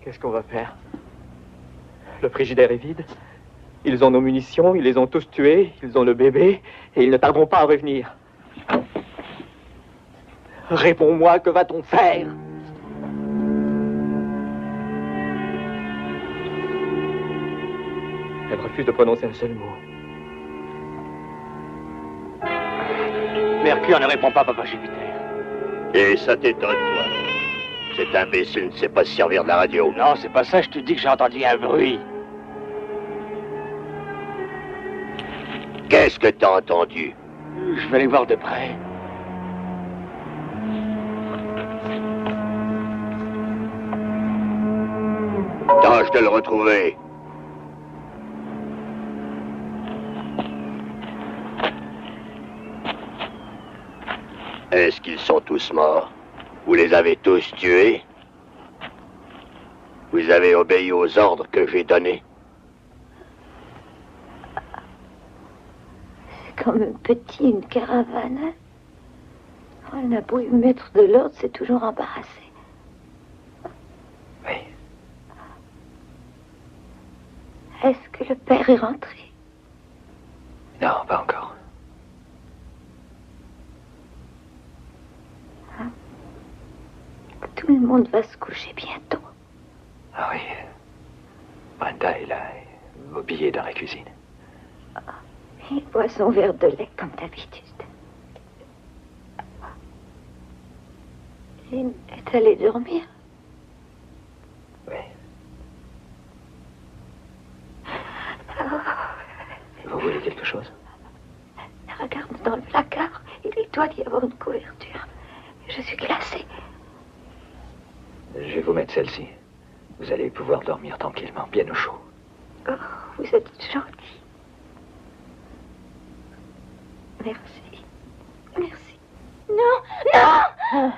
Qu'est-ce qu'on va faire? Le frigidaire est vide. Ils ont nos munitions, ils les ont tous tués, ils ont le bébé, et ils ne tarderont pas à revenir. Réponds-moi, que va-t-on faire? Elle refuse de prononcer un seul mot. Mercure ne répond pas, papa Jupiter. Et ça t'étonne, toi. Cet imbécile ne sait pas se servir de la radio. Non, c'est pas ça, je te dis que j'ai entendu un bruit. Qu'est-ce que t'as entendu? Je vais aller voir de près. Tâche de le retrouver. Est-ce qu'ils sont tous morts? Vous les avez tous tués? Vous avez obéi aux ordres que j'ai donnés? C'est comme un petit, une caravane. Hein? On a beau y mettre de l'ordre, c'est toujours embarrassé. Oui. Est-ce que le père est rentré? Non, pas encore. Tout le monde va se coucher bientôt. Ah oui. Brenda est là, et Bobby est dans la cuisine. Il boit son verre de lait comme d'habitude. Il est allé dormir. Oui. Vous voulez quelque chose? Regarde dans le placard. Il doit y avoir une couverture. Je suis glacée. Je vais vous mettre celle-ci. Vous allez pouvoir dormir tranquillement, bien au chaud. Oh, vous êtes gentil. Merci. Merci. Non, non!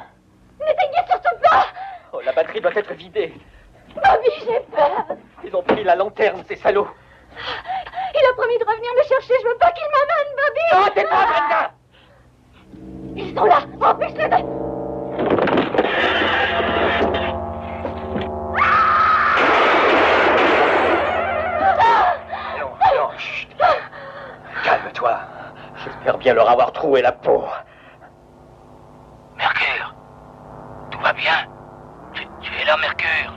N'éteignez surtout pas! Oh, la batterie doit être vidée. Bobby, j'ai peur. Ils ont pris la lanterne, ces salauds. Il a promis de revenir me chercher. Je veux pas qu'il m'amène, Bobby. Oh, tais-toi, Brenda! Ils sont là. Empêche-les de... Non, chut. Calme-toi. J'espère bien leur avoir troué la peau. Mercure, tout va bien? Tu es là, Mercure?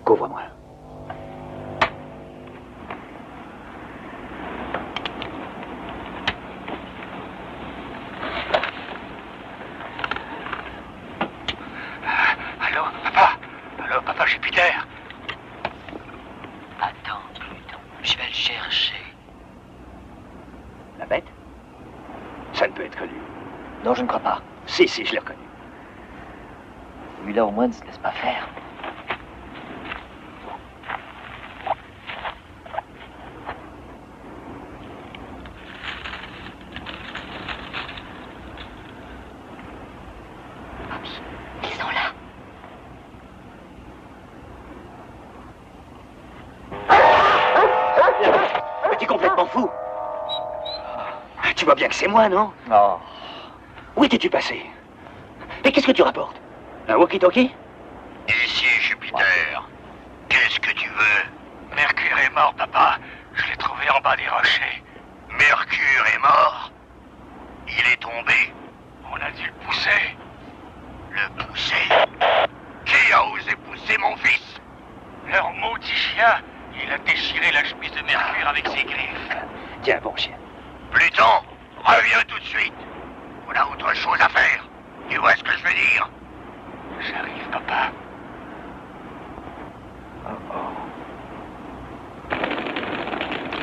Couvre-moi. Allô, papa Jupiter? Attends, Pluton, je vais le chercher. La bête? Ça ne peut être que lui. Non, je ne crois pas. Si, je l'ai reconnu. Lui-là, au moins, ne se laisse pas faire. Ils sont là. Petit complètement fou. Tu vois bien que c'est moi, non? Oh. Où étais-tu passé? Et qu'est-ce que tu rapportes? Un walkie-talkie? Ici, Jupiter. Qu'est-ce que tu veux? Mercure est mort, papa. Je l'ai trouvé en bas des rochers. Mercure est mort? Il est tombé. On a dû le pousser. Le pousser? Qui a osé pousser mon fils? Leur maudit chien. Il a déchiré la chemise de Mercure avec ses griffes. Tiens, bon chien. Pluton, reviens tout de suite. On a autre chose à faire. Tu vois ce que je veux dire? J'arrive, papa.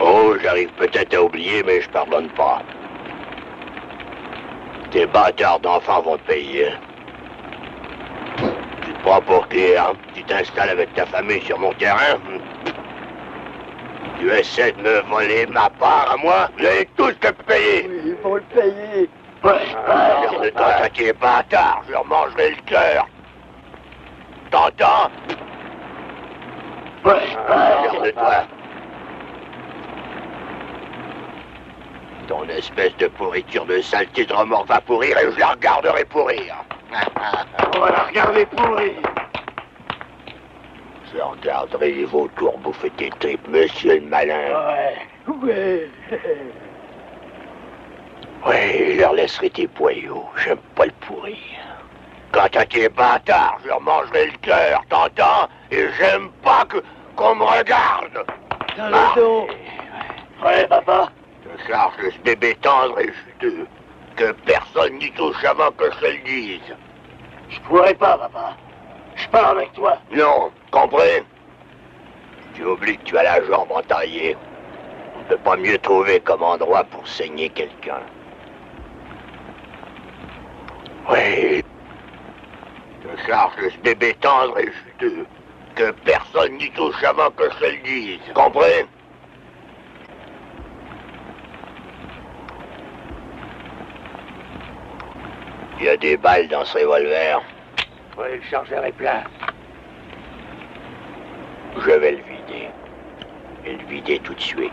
Oh, j'arrive peut-être à oublier, mais je pardonne pas. Tes bâtards d'enfants vont te payer. Tu te prends pour qui, hein? Tu t'installes avec ta famille sur mon terrain? Tu essaies de me voler ma part à moi? Vous allez tous te payer. Oui, ils vont le payer. Regarde-toi, attaquer bâtard, je leur mangerai le cœur. T'entends? Regarde-toi. Ton espèce de pourriture de saleté de remords va pourrir et je la regarderai pourrir. On va la regarder pourrir. Je regarderai les vautours bouffer tes tripes, monsieur le malin. Ouais. Ouais, je leur laisserai tes poyaux. J'aime pas le pourri. Quant à tes bâtards, je leur mangerai le cœur, t'entends? Et j'aime pas qu'on me regarde. Dans le dos. Ouais, papa. Je charge ce bébé tendre et juteux. Que personne n'y touche avant que je te le dise. Je pourrais pas, papa. Je pars avec toi. Non, compris? Tu oublies que tu as la jambe entaillée. On ne peut pas mieux trouver comme endroit pour saigner quelqu'un. Oui. Je charge ce bébé tendre et juteux. Que personne n'y touche avant que je te le dise. Compris? Il y a des balles dans ce revolver. Oui, le chargeur est plein. Je vais le vider. Et le vider tout de suite.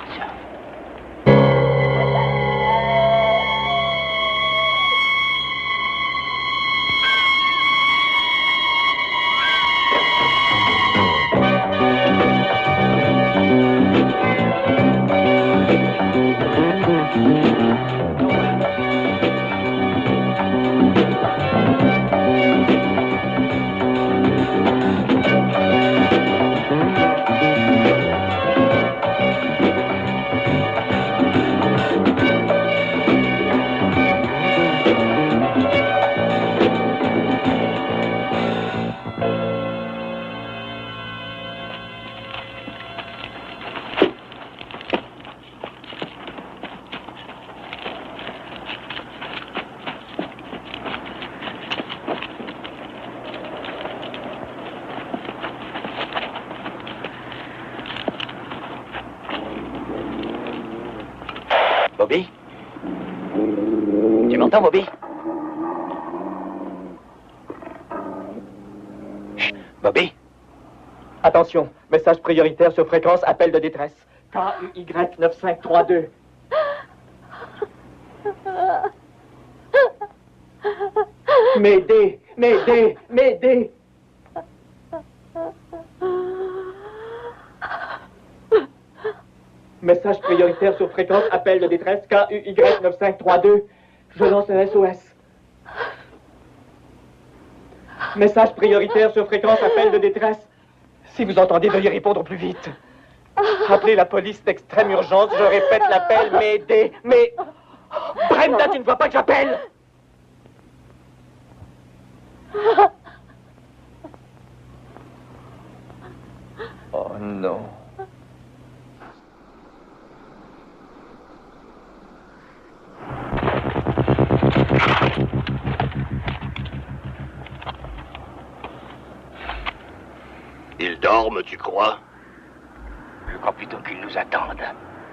Bobby? Tu m'entends, Bobby? Chut. Bobby? Attention, message prioritaire sur fréquence, appel de détresse. KUY 9532. M'aider, m'aider, m'aider. Message prioritaire sur fréquence, appel de détresse, KUY 9532. Je lance un SOS. Message prioritaire sur fréquence, appel de détresse. Si vous entendez, veuillez répondre plus vite. Appelez la police d'extrême urgence, je répète l'appel, m'aider, mais... Brenda, tu ne vois pas que j'appelle? Oh non. Ils dorment, tu crois? Je crois plutôt qu'ils nous attendent.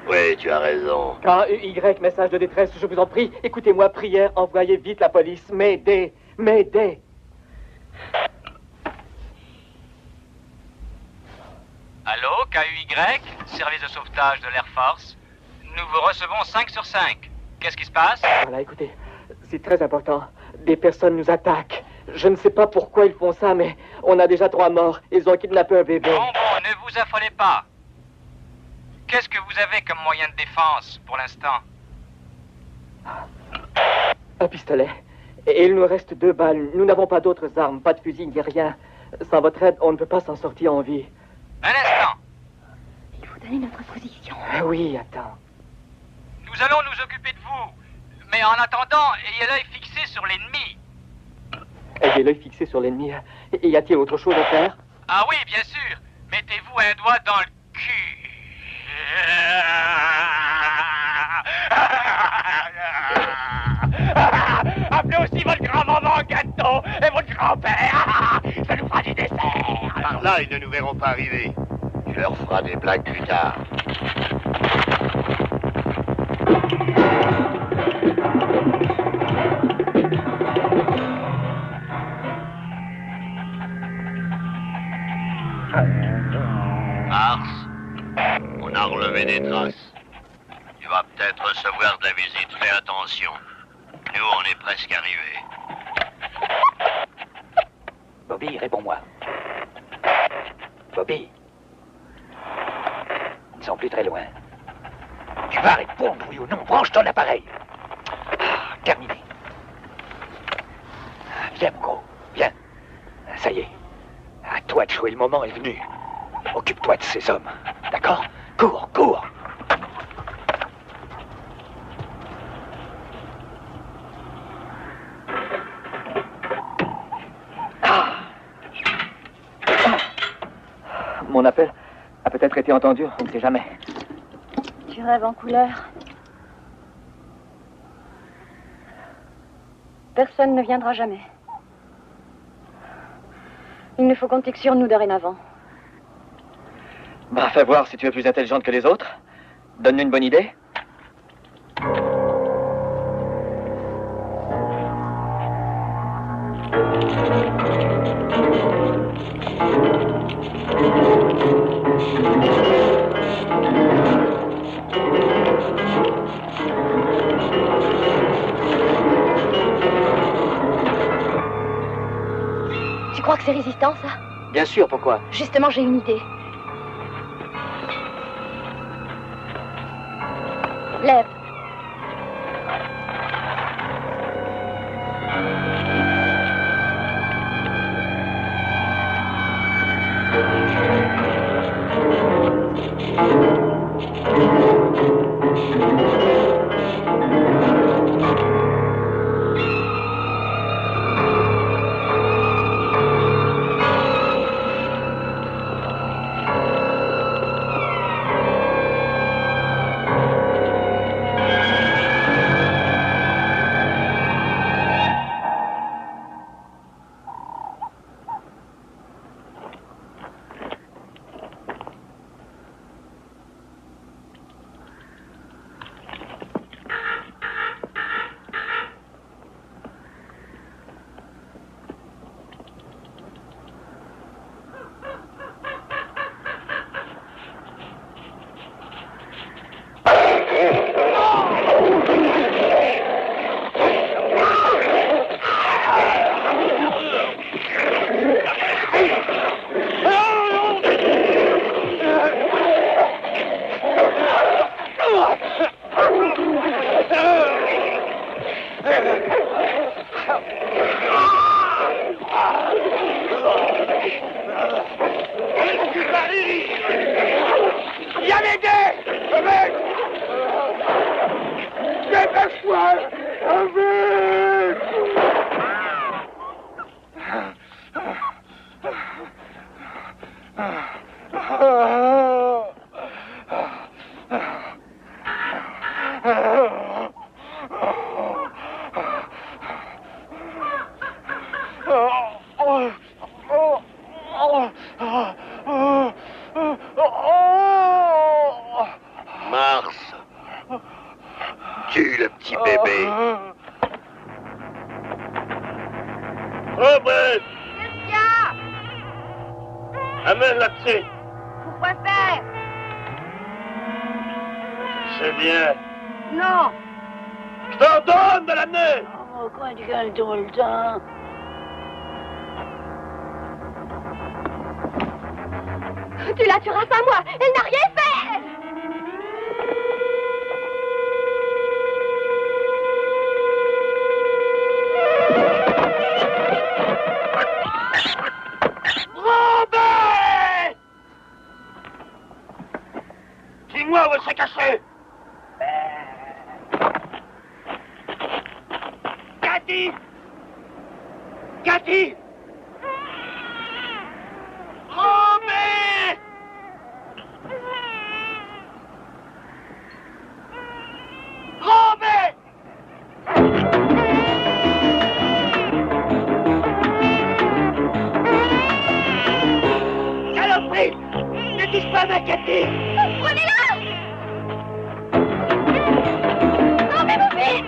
Oui, tu as raison. KUY, message de détresse, je vous en prie. Écoutez-moi, prière, envoyez vite la police. M'aider, m'aider. Allô, KUY, service de sauvetage de l'Air Force. Nous vous recevons 5 sur 5. Qu'est-ce qui se passe? Voilà, écoutez, c'est très important. Des personnes nous attaquent. Je ne sais pas pourquoi ils font ça, mais on a déjà 3 morts. Ils ont kidnappé un bébé. Bon, ne vous affolez pas. Qu'est-ce que vous avez comme moyen de défense pour l'instant? Un pistolet. Et il nous reste 2 balles. Nous n'avons pas d'autres armes, pas de fusil ni rien. Sans votre aide, on ne peut pas s'en sortir en vie. Un instant. Il faut donner notre position. Oui, attends. Nous allons nous occuper de vous. Mais en attendant, ayez l'œil fixé sur l'ennemi. Ayez l'œil fixé sur l'ennemi. Y a-t-il autre chose à faire? Ah oui, bien sûr. Mettez-vous un doigt dans le cul. Appelez aussi votre grand-maman Gâteau et votre grand-père. Ça nous fera du dessert. Par là, ils ne nous verront pas arriver. Tu leur feras des blagues plus tard. Mars, on a relevé des traces. Tu vas peut-être recevoir de la visite, fais attention. Nous, on est presque arrivés. Bobby, réponds-moi. Bobby. Ils ne sont plus très loin. Tu vas répondre, oui ou non. Branche ton appareil. Ah, terminé. Viens, mon gros. Viens. Ça y est. À toi de jouer, le moment est venu. Occupe-toi de ces hommes. D'accord? Cours, cours. Mon appel a peut-être été entendu, on ne sait jamais. Tu rêves en couleur. Personne ne viendra jamais. Il ne faut compter que sur nous dorénavant. Bah, fais voir si tu es plus intelligente que les autres. Donne-nous une bonne idée. Tu crois que c'est résistant, ça? Bien sûr, pourquoi? Justement, j'ai une idée. Lève. Mars, tue le petit bébé. Robert! Qu'est-ce qu'il y a? Amène là-dessus. Pourquoi faire? C'est bien. Non. Je t'ordonne de l'amener. Oh, quand tu gagnes tout le temps. Tu la tueras sans moi. Elle n'a rien fait. Robert! Dis-moi où elle s'est cachée. Cathy! Cathy! Robert! Robert! Saloperie! Ne touche pas ma Cathy! Prenez-la! Non, mais mon fils!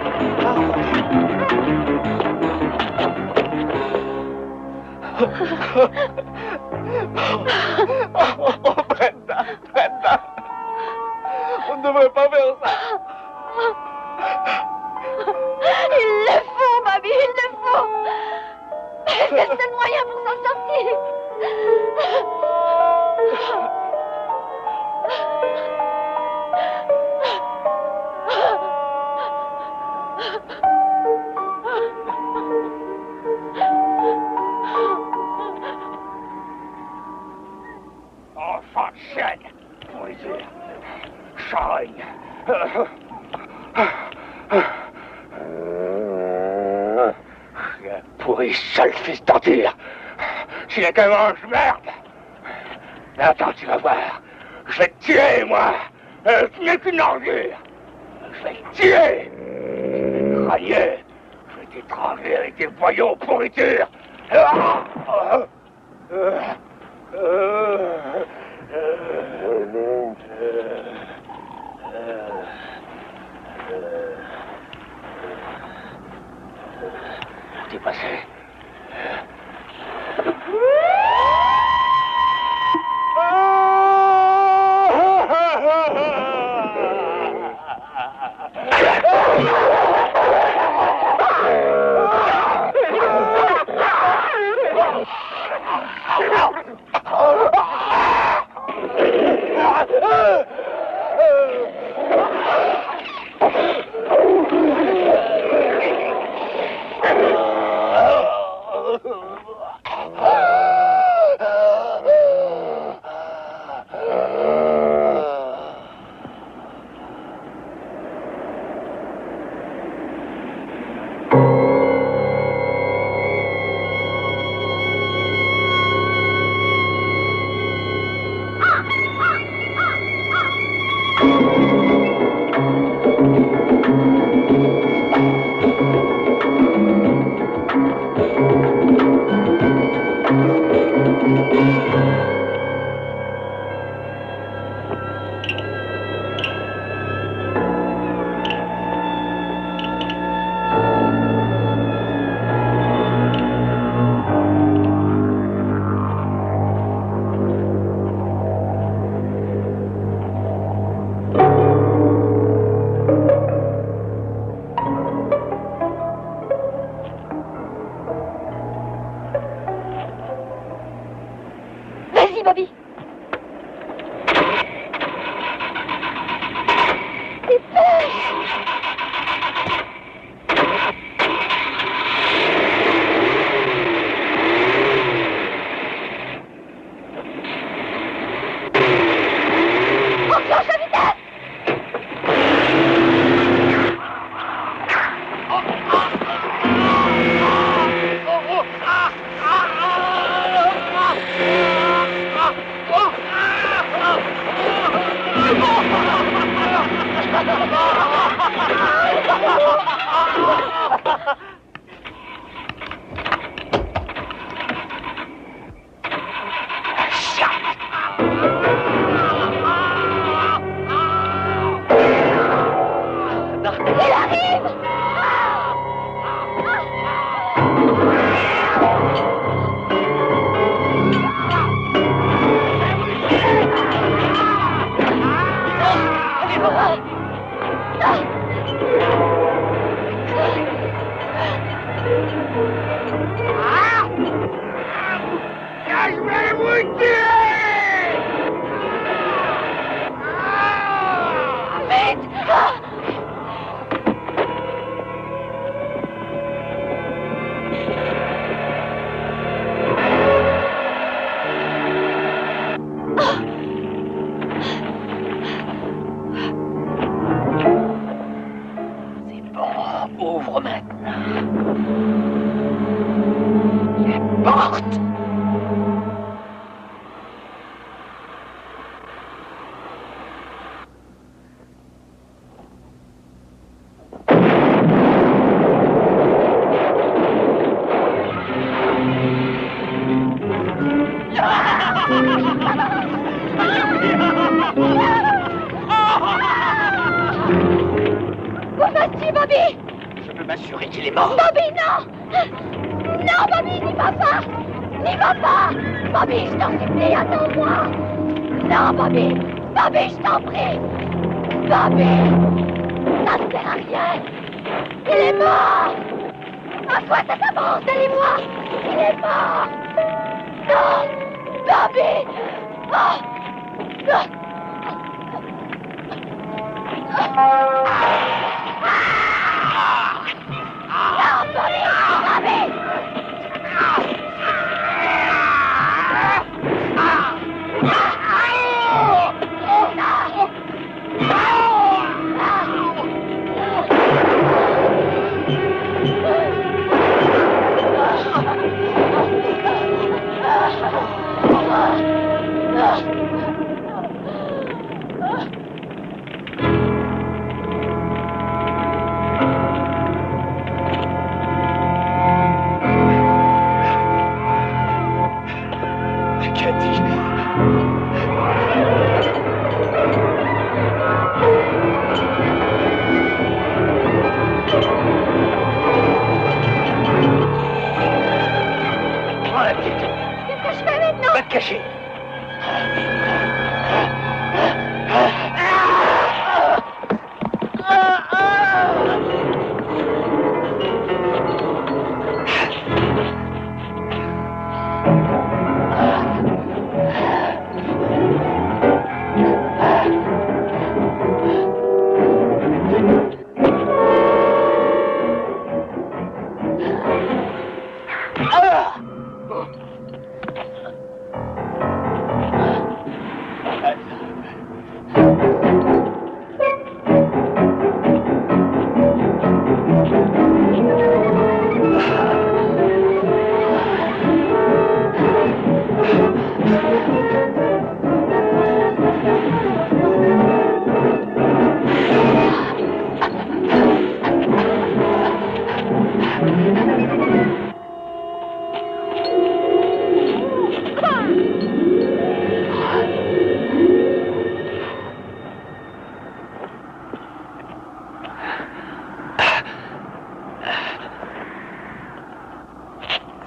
Oh, Brenda, Brenda. On ne devrait pas faire ça. Il le faut, Bobby, il le faut. C'est le seul moyen pour s'en sortir. Enfant de chienne, pour les dire. Charogne. Chien pourri, sale fils d'ordure. Chien qu'un mange merde. Mais attends, tu vas voir. Je vais te tuer, moi. Tu n'es qu'une ordure. Je vais te tuer. Je vais te rallier. Je vais t'étrangler avec des voyons pourriture. T'es passé. Vas-y, Bobby. Enclenche la vitesse. Il arrive. Ouvre maintenant. La porte. Où vas-tu, Bobby? Je peux m'assurer qu'il est mort. Bobby, non! Non, Bobby, n'y va pas! N'y va pas! Bobby, je t'en supplie, attends-moi! Non, Bobby! Bobby, je t'en prie! Bobby! Ça ne sert à rien! Il est mort! À quoi ça t'avance? Donnez-moi! Il est mort! Non! Bobby! Oh! Non! Non, Bobby! Qu'est-ce que je fais maintenant? Va te cacher.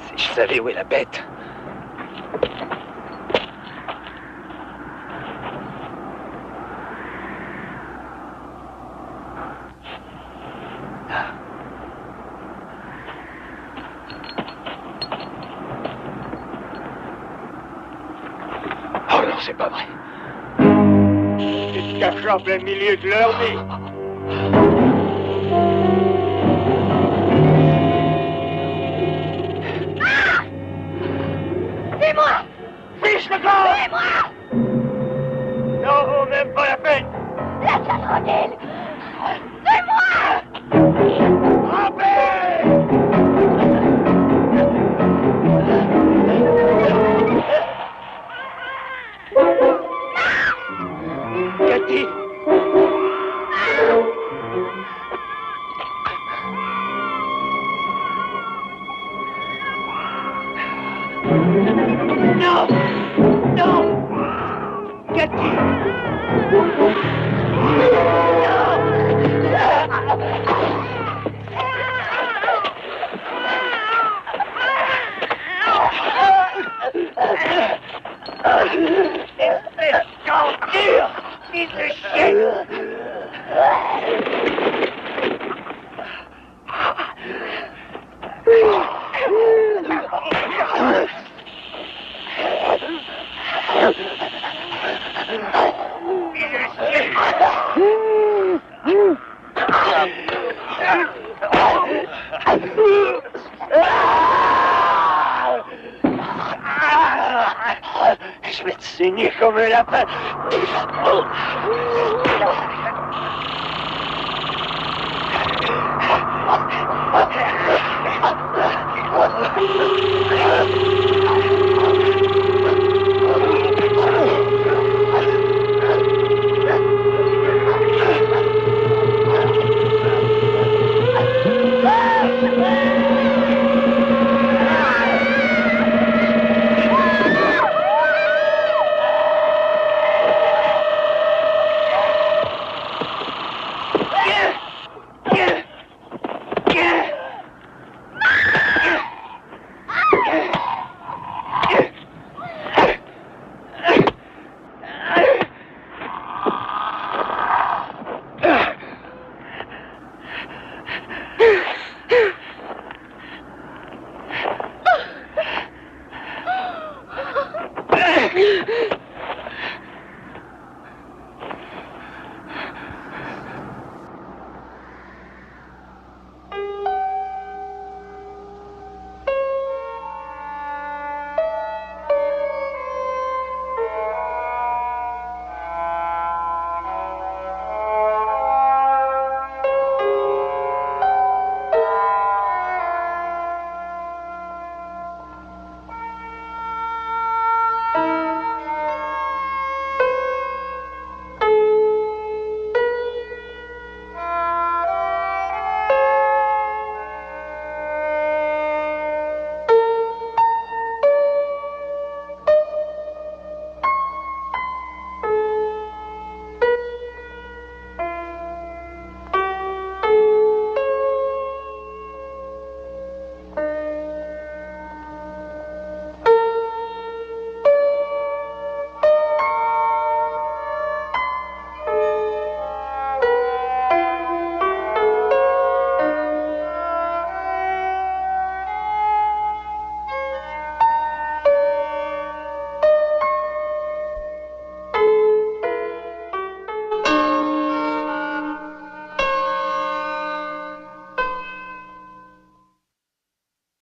Vous savez où est la bête? Oh non, c'est pas vrai. Il se cache en plein milieu de leur vie. C'est moi! Fiche le corps! C'est moi! Non, même pas la peine! Laisse-la tranquille! C'est moi! Cathy! Non! Non! Cathy! Espèce d'ordure! Fils de chien! Je vais te saigner comme un lapin.